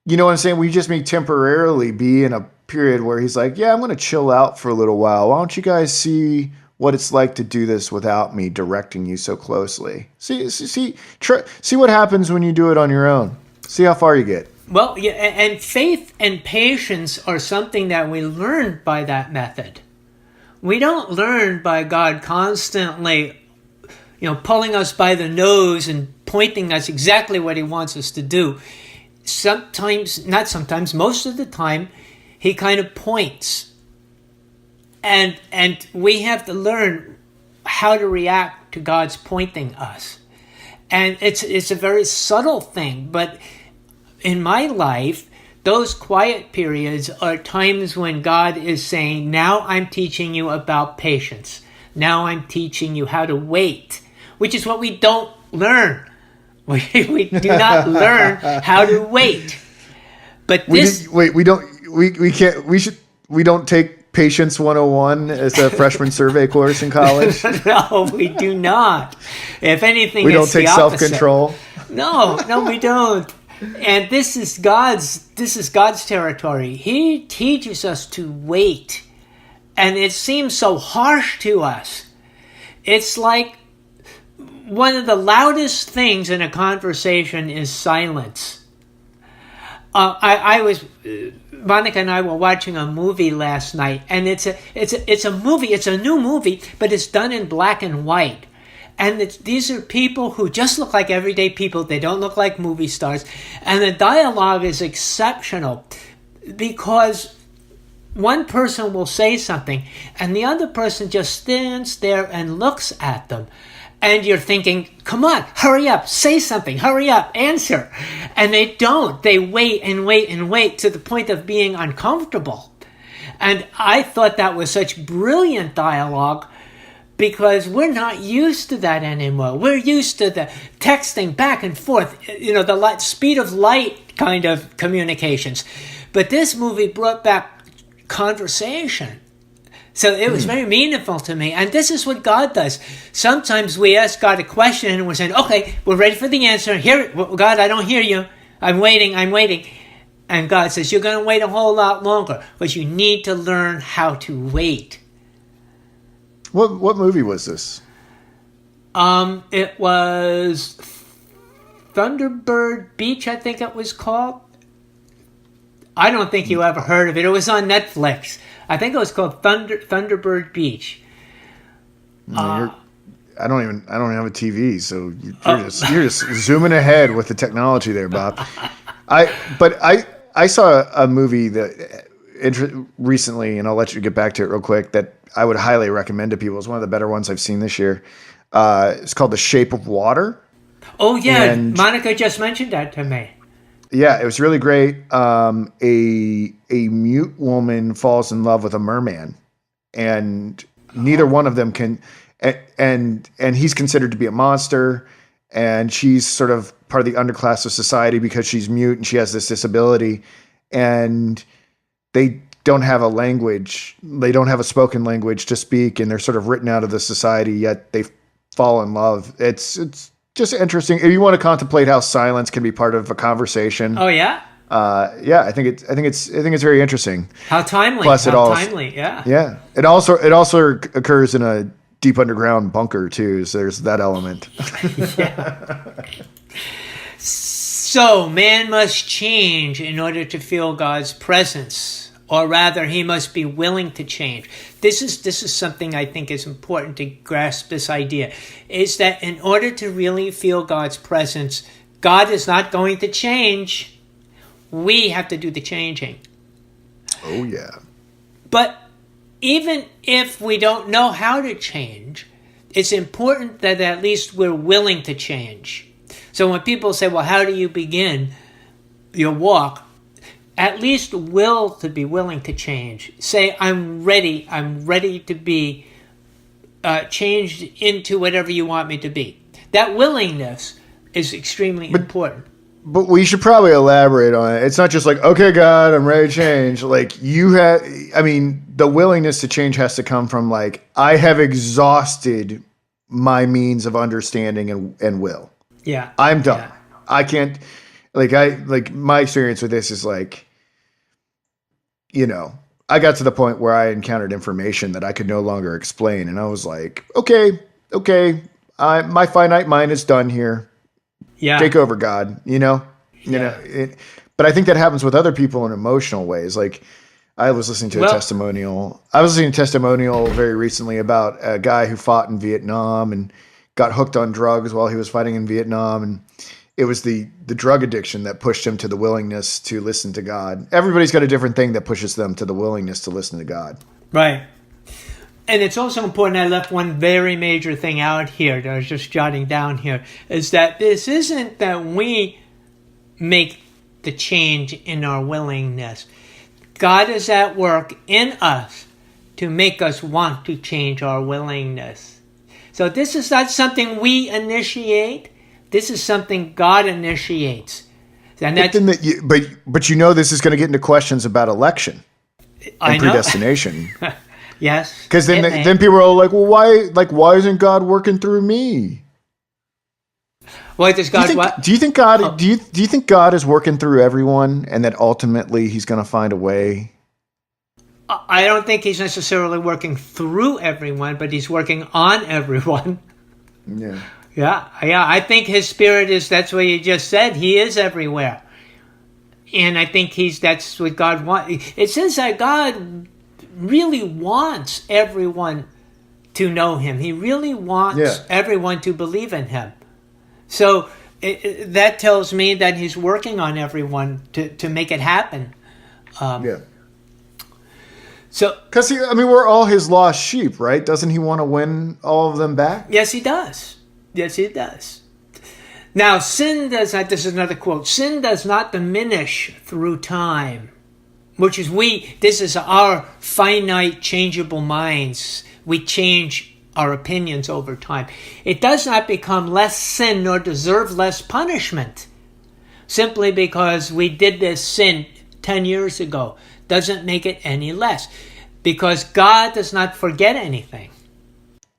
you know what I'm saying? We just may temporarily be in a period where he's like, yeah, I'm going to chill out for a little while. Why don't you guys see what it's like to do this without me directing you so closely? See what happens when you do it on your own. See how far you get. Well, yeah, and faith and patience are something that we learn by that method. We don't learn by God constantly, pulling us by the nose and pointing us exactly what he wants us to do. Most of the time, he kind of points. And we have to learn how to react to God's pointing us. And it's a very subtle thing, but in my life, those quiet periods are times when God is saying, now I'm teaching you about patience. Now I'm teaching you how to wait, which is what we don't learn. We do not learn how to wait. But we don't take Patience 101 as a freshman survey course in college. No, we do not. If anything, we don't take self-control. No, we don't. And this is God's territory. He teaches us to wait. And it seems so harsh to us. It's like one of the loudest things in a conversation is silence. Monica and I were watching a movie last night, and it's a movie. It's a new movie, but it's done in black and white. And these are people who just look like everyday people. They don't look like movie stars. And the dialogue is exceptional because one person will say something, and the other person just stands there and looks at them. And you're thinking, come on, hurry up, say something, hurry up, answer. And they don't. They wait and wait and wait to the point of being uncomfortable. And I thought that was such brilliant dialogue because we're not used to that anymore. We're used to the texting back and forth, the speed of light kind of communications. But this movie brought back conversation. So it was very meaningful to me. And this is what God does. Sometimes we ask God a question and we're saying, okay, we're ready for the answer. God, I don't hear you. I'm waiting. And God says, you're going to wait a whole lot longer because you need to learn how to wait. What movie was this? It was Thunderbird Beach, I think it was called. I don't think you ever heard of it. It was on Netflix. I think it was called Thunderbird Beach. I don't even have a TV, so you're just zooming ahead with the technology there, Bob. I saw a movie that recently, and I'll let you get back to it real quick, that I would highly recommend to people. It's one of the better ones I've seen this year. It's called The Shape of Water. Oh yeah, And Monica just mentioned that to me. yeah, it was really great. A mute woman falls in love with a merman, and neither one of them can. And he's considered to be a monster, and she's sort of part of the underclass of society because she's mute and she has this disability, and they don't have a language. They don't have a spoken language to speak, and they're sort of written out of the society. Yet they fall in love. It's just interesting. If you want to contemplate how silence can be part of a conversation, Oh yeah, yeah, I think it's very interesting. how timely! Plus, How timely! Yeah. yeah, it also occurs in a deep underground bunker too. So there's that element. So man must change in order to feel God's presence, or rather, he must be willing to change. This is something I think is important to grasp. This idea is that in order to really feel God's presence, God is not going to change. We have to do the changing. Oh yeah. But even if we don't know how to change, it's important that at least we're willing to change. So when people say, well, how do you begin your walk? At least to be willing to change. Say, I'm ready to be changed into whatever you want me to be. That willingness is extremely important. But we should probably elaborate on it. It's not just like, okay, God, I'm ready to change. Like the willingness to change has to come from like, I have exhausted my means of understanding and will. Yeah. I'm done. Yeah. I can't, my experience with this is like, I got to the point where I encountered information that I could no longer explain. And I was like, okay, my finite mind is done here. Yeah. Take over, God, but I think that happens with other people in emotional ways. Like I was listening to a testimonial. I was listening to a testimonial very recently about a guy who fought in Vietnam and got hooked on drugs while he was fighting in Vietnam. And it was the drug addiction that pushed him to the willingness to listen to God. Everybody's got a different thing that pushes them to the willingness to listen to God. Right. And it's also important, I left one very major thing out here that I was just jotting down here, is that this isn't that we make the change in our willingness. God is at work in us to make us want to change our willingness. So this is not something we initiate. This is something God initiates. And that's, but this is going to get into questions about election and predestination. Yes. Because then people are like, well, why isn't God working through me? Why does God do you think God is working through everyone and that ultimately he's going to find a way? I don't think he's necessarily working through everyone, but he's working on everyone. Yeah. Yeah. I think his spirit that's what you just said. He is everywhere. And I think that's what God wants. It says that God really wants everyone to know him. He really wants everyone to believe in him. So that tells me that he's working on everyone to make it happen. So, because we're all his lost sheep, right? Doesn't he want to win all of them back? Yes, he does. Now, sin does not, this is another quote, sin does not diminish through time, which is this is our finite, changeable minds. We change our opinions over time. It does not become less sin nor deserve less punishment. Simply because we did this sin 10 years ago doesn't make it any less. Because God does not forget anything.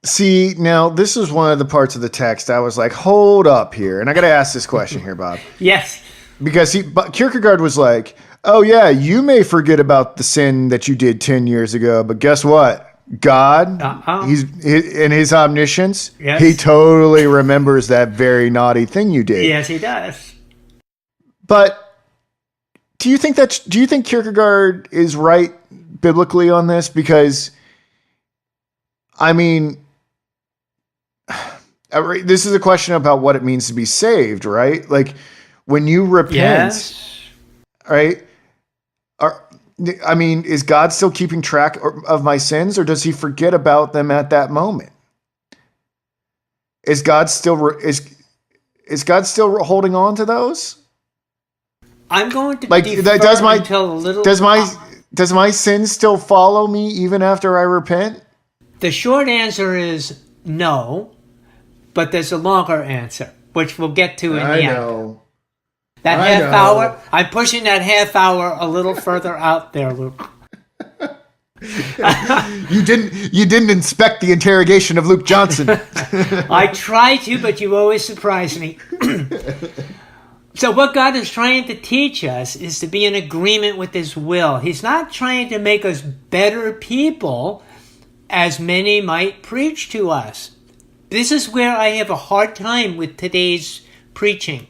See, now this is one of the parts of the text I was like, hold up here. And I got to ask this question here, Bob. Yes. Because Kierkegaard was like, oh yeah, you may forget about the sin that you did 10 years ago, but guess what? God, he's in his omniscience, he totally remembers that very naughty thing you did. Yes, he does. But do you think Kierkegaard is right biblically on this? Because this is a question about what it means to be saved, right? Like when you repent, right? Is God still keeping track of my sins, or does he forget about them at that moment? Is God still is God still holding on to those? I'm going to Like, defer does my until a little. does my sin still follow me even after I repent? The short answer is no, but there's a longer answer, which we'll get to in the end. That I half know. hour, I'm pushing that half hour a little further out there, Luke. You didn't inspect the interrogation of Luke Johnson. I try to, but you always surprise me. So what God is trying to teach us is to be in agreement with His will. He's not trying to make us better people, as many might preach to us. This is where I have a hard time with today's preaching.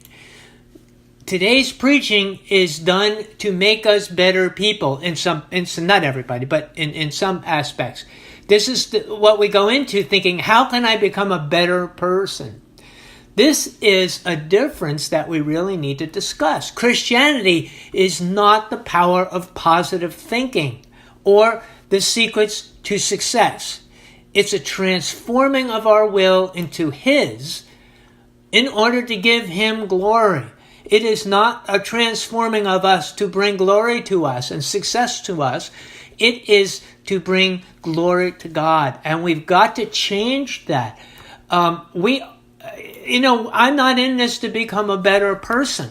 Today's preaching is done to make us better people in some, not everybody, but in some aspects. This is what we go into thinking, how can I become a better person? This is a difference that we really need to discuss. Christianity is not the power of positive thinking or the secrets to success. It's a transforming of our will into His in order to give Him glory. It is not a transforming of us to bring glory to us and success to us. It is to bring glory to God. And we've got to change that. I'm not in this to become a better person.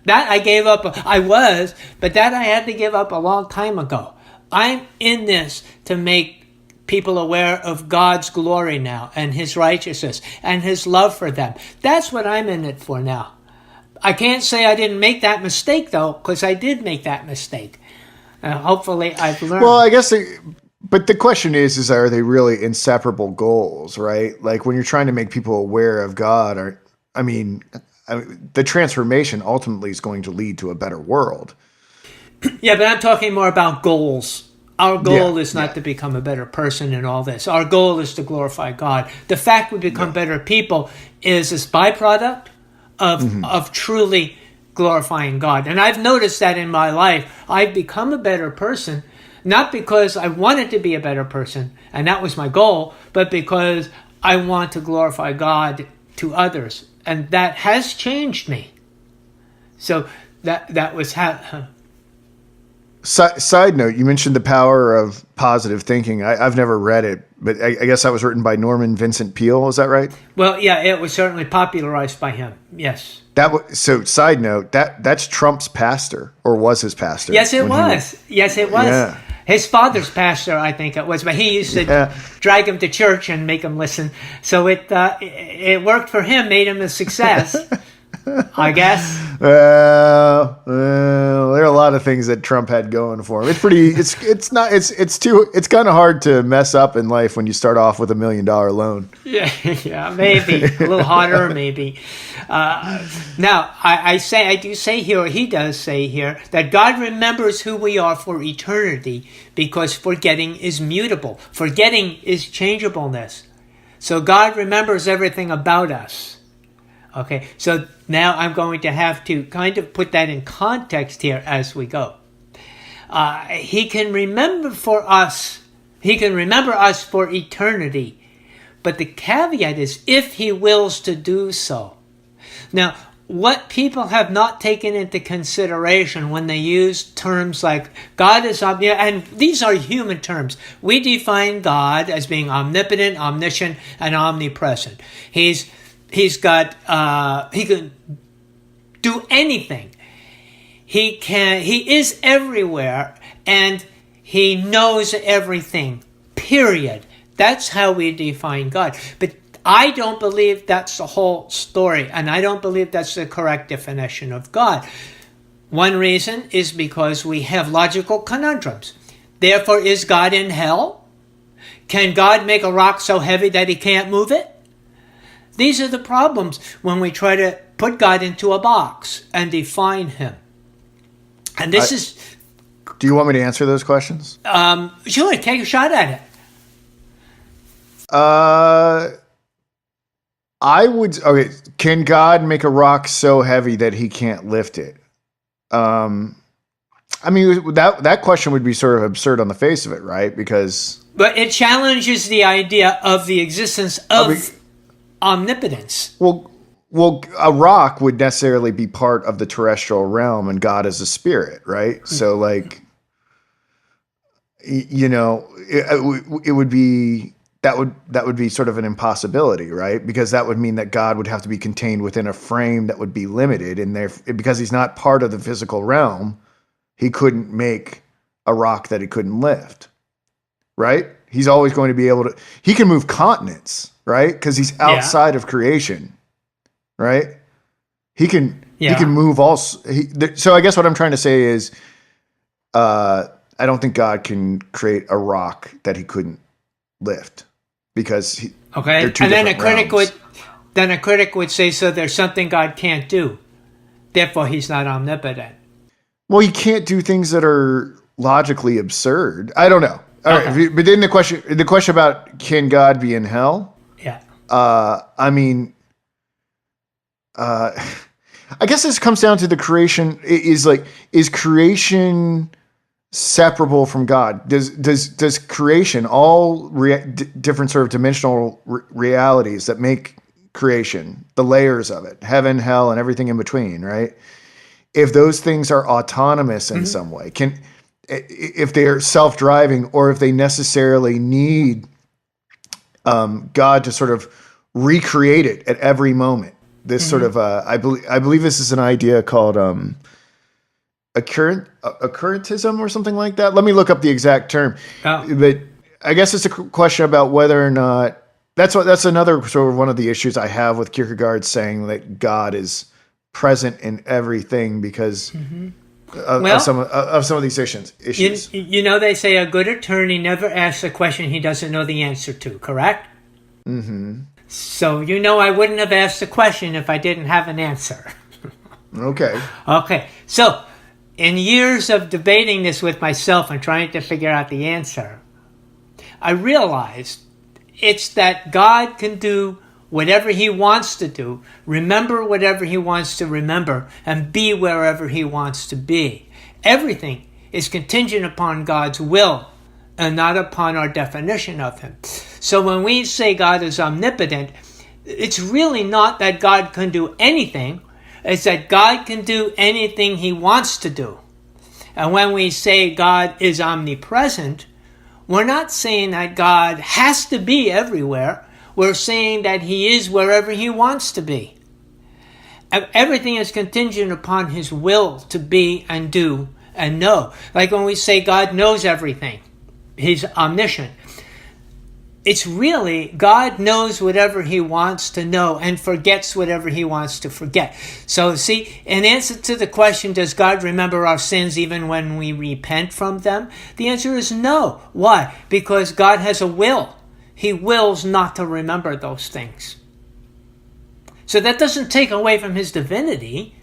That I gave up. But that I had to give up a long time ago. I'm in this to make people aware of God's glory now and His righteousness and His love for them. That's what I'm in it for now. I can't say I didn't make that mistake, though, because I did make that mistake. Hopefully, I've learned. Well, I guess, but the question is, are they really inseparable goals, right? Like when you're trying to make people aware of God, the transformation ultimately is going to lead to a better world. Yeah, but I'm talking more about goals. Our goal is not to become a better person in all this. Our goal is to glorify God. The fact we become better people is this byproduct of truly glorifying God. And I've noticed that in my life. I've become a better person, not because I wanted to be a better person, and that was my goal, but because I want to glorify God to others. And that has changed me. So that was how... Side note, you mentioned the power of positive thinking. I've never read it, but I guess that was written by Norman Vincent Peale. Is that right? Well, yeah, it was certainly popularized by him. Yes. So side note, that's Trump's pastor, or was his pastor. Yes, it was. Yes, it was. Yeah. His father's pastor, I think it was, but he used to drag him to church and make him listen. So it worked for him, made him a success. I guess. Well, there are a lot of things that Trump had going for him. It's kind of hard to mess up in life when you start off with $1 million loan. Yeah, maybe a little harder, maybe. Now, I do say here, or he does say here, that God remembers who we are for eternity because forgetting is mutable. Forgetting is changeableness. So God remembers everything about us. Okay, so now I'm going to have to kind of put that in context here as we go. He can remember us for eternity, but the caveat is if He wills to do so. Now, what people have not taken into consideration when they use terms like God is omnipotent, and these are human terms. We define God as being omnipotent, omniscient, and omnipresent. He can do anything. He is everywhere, and He knows everything, period. That's how we define God. But I don't believe that's the whole story, and I don't believe that's the correct definition of God. One reason is because we have logical conundrums. Therefore, is God in hell? Can God make a rock so heavy that He can't move it? These are the problems when we try to put God into a box and define Him. And this is... Do you want me to answer those questions? Sure, take a shot at it. I would... Okay, can God make a rock so heavy that He can't lift it? That question would be sort of absurd on the face of it, right? Because... But it challenges the idea of the existence of... omnipotence. Well, Well, a rock would necessarily be part of the terrestrial realm, and God is a spirit, right? So, like, it would be that would be sort of an impossibility, right? Because that would mean that God would have to be contained within a frame that would be limited, and there, because he's not part of the physical realm, he couldn't make a rock that he couldn't lift, right? He's always going to be able to. He can move continents, right? Because he's outside of creation, right? He can move all. So I guess what I'm trying to say is, I don't think God can create a rock that he couldn't lift, because okay. And then a critic would say, so there's something God can't do, therefore he's not omnipotent. Well, he can't do things that are logically absurd. I don't know. All right, but then the question about, can God be in hell? Yeah. I mean, I guess this comes down to the creation. Is creation separable from God? Does creation, all different sort of dimensional realities that make creation, the layers of it, heaven, hell, and everything in between, right? If those things are autonomous in some way, if they are self-driving, or if they necessarily need God to sort of recreate it at every moment. This sort of I believe this is an idea called occurrentism or something like that. Let me look up the exact term. But I guess it's a question about whether or not that's another sort of one of the issues I have with Kierkegaard saying that God is present in everything because of some of these issues. They say a good attorney never asks a question he doesn't know the answer to, correct? Mm-hmm. So I wouldn't have asked the question if I didn't have an answer. Okay. Okay. So, in years of debating this with myself and trying to figure out the answer, I realized it's that God can do whatever he wants to do, remember whatever he wants to remember, and be wherever he wants to be. Everything is contingent upon God's will and not upon our definition of him. So when we say God is omnipotent, it's really not that God can do anything. It's that God can do anything he wants to do. And when we say God is omnipresent, we're not saying that God has to be everywhere. We're saying that he is wherever he wants to be. Everything is contingent upon his will to be and do and know. Like when we say God knows everything, he's omniscient. It's really God knows whatever he wants to know and forgets whatever he wants to forget. So see, in answer to the question, does God remember our sins even when we repent from them? The answer is no. Why? Because God has a will. He wills not to remember those things. So that doesn't take away from his divinity.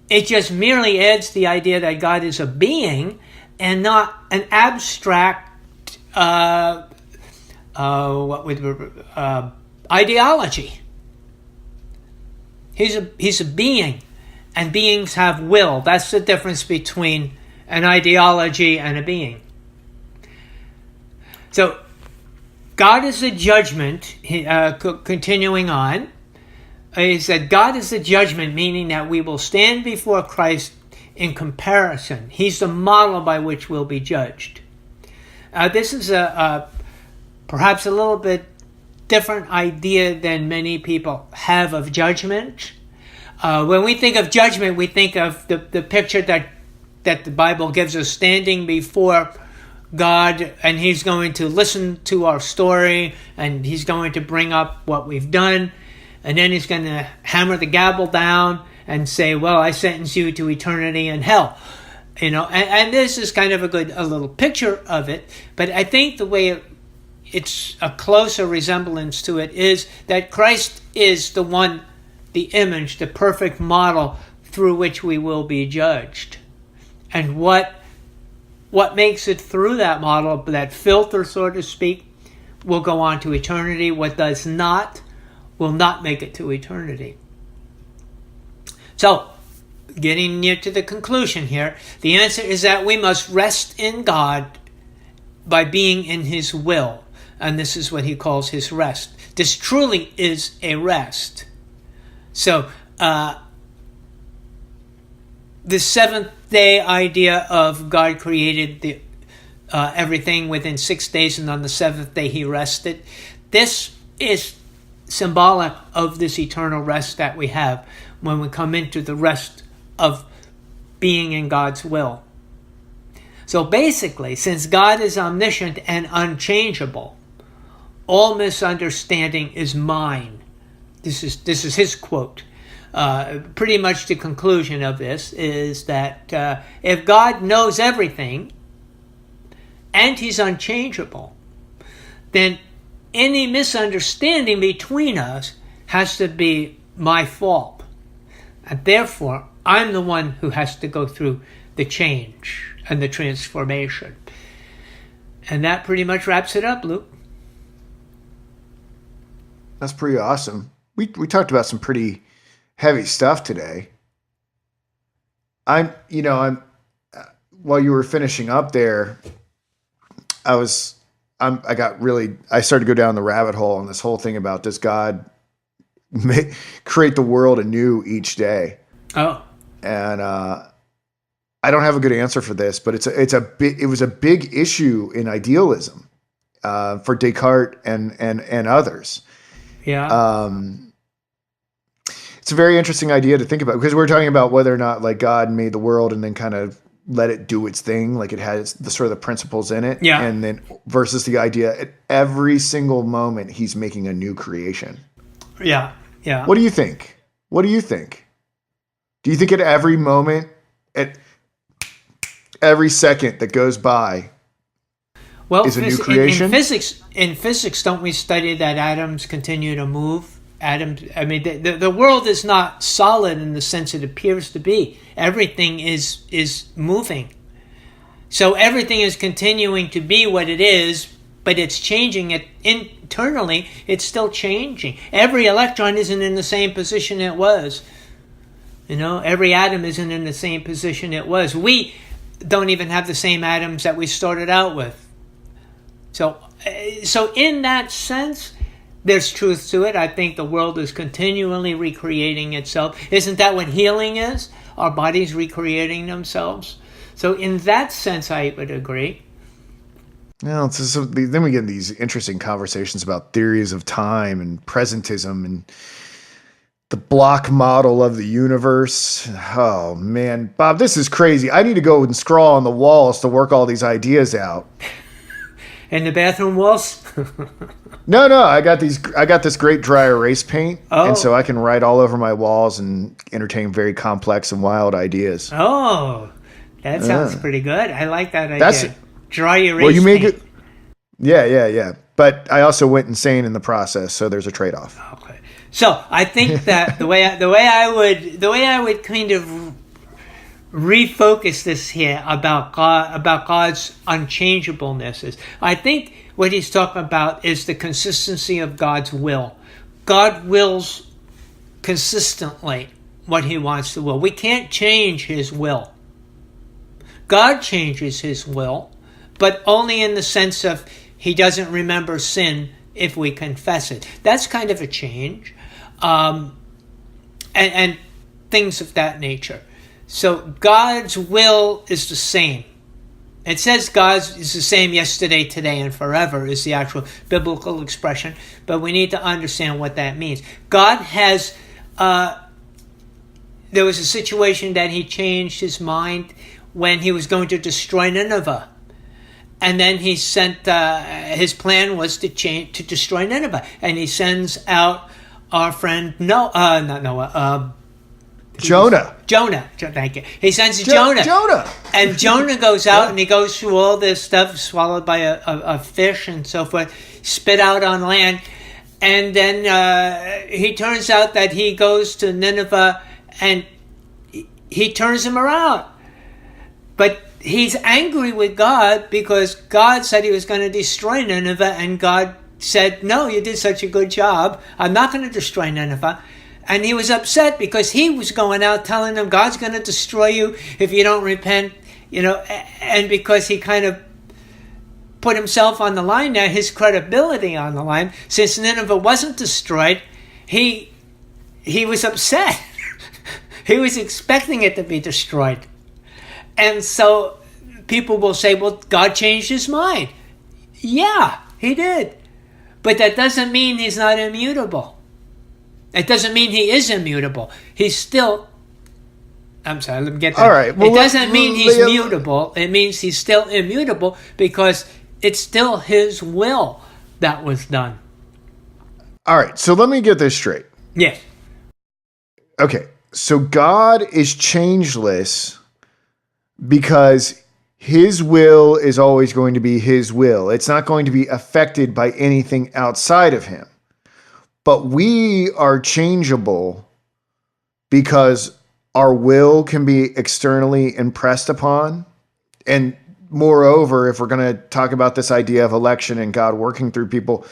It just merely adds the idea that God is a being and not an abstract ideology. He's a being, and beings have will. That's the difference between an ideology and a being. So God is a judgment, continuing on, is that God is a judgment, meaning that we will stand before Christ in comparison. He's the model by which we'll be judged. This is perhaps a little bit different idea than many people have of judgment. When we think of judgment, we think of the picture that the Bible gives us, standing before God, and he's going to listen to our story, and he's going to bring up what we've done, and then he's going to hammer the gavel down and say, well, I sentence you to eternity in hell. And this is kind of a little picture of it, but I think the way it's a closer resemblance to it is that Christ is the one, the image, the perfect model through which we will be judged. And what makes it through that model, that filter, so to speak, will go on to eternity. What does not will not make it to eternity. So, getting near to the conclusion here, the answer is that we must rest in God by being in his will. And this is what he calls his rest. This truly is a rest. So the seventh day idea of God created the everything within 6 days, and on the seventh day he rested. This is symbolic of this eternal rest that we have when we come into the rest of being in God's will. So basically, since God is omniscient and unchangeable, all misunderstanding is mine. This is his quote. Pretty much the conclusion of this is that if God knows everything and he's unchangeable, then any misunderstanding between us has to be my fault. And therefore, I'm the one who has to go through the change and the transformation. And that pretty much wraps it up, Luke. That's pretty awesome. We talked about some pretty heavy stuff today. While you were finishing up there, I started to go down the rabbit hole on this whole thing about, does God create the world anew each day? Oh. And I don't have a good answer for this, but it was a big issue in idealism for Descartes and others. Yeah. It's a very interesting idea to think about, because we're talking about whether or not like God made the world and then kind of let it do its thing, like it has the sort of the principles in it. Yeah. And then versus the idea at every single moment he's making a new creation. Yeah. Yeah. What do you think? Do you think at every moment, at every second that goes by, is a new creation? In physics, don't we study that atoms continue to move? The world is not solid in the sense it appears to be. Everything is moving. So everything is continuing to be what it is, but it's changing it internally. It's still changing. Every electron isn't in the same position it was. Every atom isn't in the same position it was. We don't even have the same atoms that we started out with. So in that sense, there's truth to it. I think the world is continually recreating itself. Isn't that what healing is? Our bodies recreating themselves. So in that sense, I would agree. Well, then we get these interesting conversations about theories of time and presentism and the block model of the universe. Oh, man. Bob, this is crazy. I need to go and scrawl on the walls to work all these ideas out. And the bathroom walls? No, I got this great dry erase paint, and so I can write all over my walls and entertain very complex and wild ideas. Oh, that sounds pretty good. I like that idea. Dry erase well, you make paint. it. Yeah. But I also went insane in the process, so there's a trade-off. Okay. So I think that the way I would kind of refocus this here about God's unchangeableness is, I think what he's talking about is the consistency of God's will. God wills consistently what he wants to will. We can't change his will. God changes his will, but only in the sense of he doesn't remember sin if we confess it. That's kind of a change, and things of that nature. So God's will is the same. It says God is the same yesterday, today, and forever is the actual biblical expression, but we need to understand what that means. God has, there was a situation that he changed his mind when he was going to destroy Nineveh. And then he sent, his plan was to destroy Nineveh. And he sends out our friend Jonah. Thank you. He sends Jonah. And Jonah goes out and he goes through all this stuff, swallowed by a fish and so forth, spit out on land. And then he turns out that he goes to Nineveh and he turns him around. But he's angry with God because God said he was going to destroy Nineveh, and God said, no, you did such a good job. I'm not going to destroy Nineveh. And he was upset because he was going out telling them God's going to destroy you if you don't repent, and because he kind of put himself on the line there, his credibility on the line. Since Nineveh wasn't destroyed, he he was upset. He was expecting it to be destroyed. And so people will say, well, God changed his mind. Yeah, he did. But that doesn't mean he's not immutable. It doesn't mean he is immutable. He's still... I'm sorry, let me get that. All right. Well, it doesn't mean he's mutable. It means he's still immutable because it's still his will that was done. All right. So let me get this straight. Yes. Okay. So God is changeless because his will is always going to be his will. It's not going to be affected by anything outside of him. But we are changeable because our will can be externally impressed upon. And moreover, if we're going to talk about this idea of election and God working through people,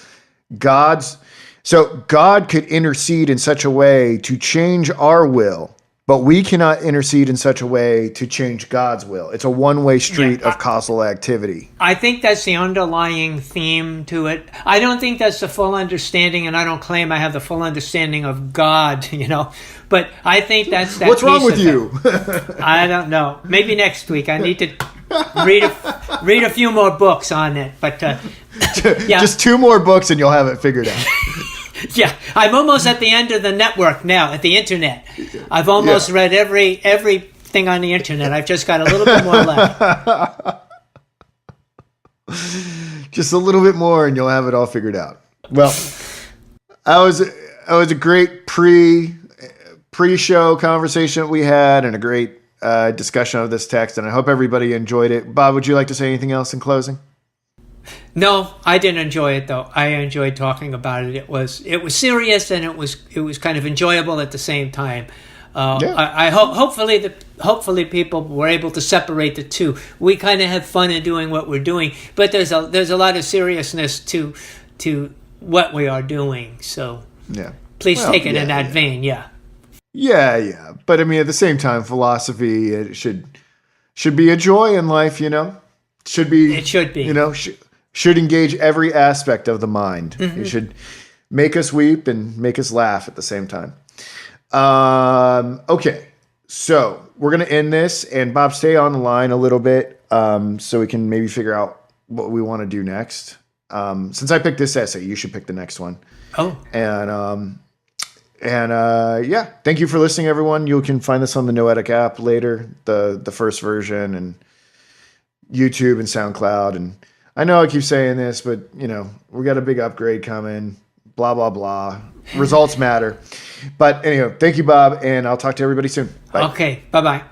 so God could intercede in such a way to change our will, but we cannot intercede in such a way to change God's will. It's a one-way street of causal activity. I think that's the underlying theme to it. I don't think that's the full understanding, and I don't claim I have the full understanding of God, but I think that's that. What's wrong with you? I don't know. Maybe next week. I need to read a few more books on it. But yeah. Just 2 more books and you'll have it figured out. Yeah, I'm almost at the end of the network now, at the internet. I've almost read everything on the internet. I've just got a little bit more left. Just a little bit more and you'll have it all figured out. Well, that was a great pre-show conversation that we had and a great discussion of this text, and I hope everybody enjoyed it. Bob, would you like to say anything else in closing? No, I didn't enjoy it though. I enjoyed talking about it. It was serious and it was kind of enjoyable at the same time. I hopefully people were able to separate the two. We kind of have fun in doing what we're doing, but there's a lot of seriousness to what we are doing. So please take it in that vein. Yeah. Yeah. But I mean, at the same time, philosophy it should be a joy in life. It should be. Should engage every aspect of the mind. Mm-hmm. It should make us weep and make us laugh at the same time. Okay, so we're going to end this, and Bob, stay on the line a little bit so we can maybe figure out what we want to do next. Since I picked this essay, you should pick the next one. Oh. And thank you for listening, everyone. You can find this on the Noetic app later, the first version, and YouTube and SoundCloud, and I know I keep saying this, but, we got a big upgrade coming, blah, blah, blah. Results matter. But anyhow, thank you, Bob, and I'll talk to everybody soon. Bye. Okay, bye-bye.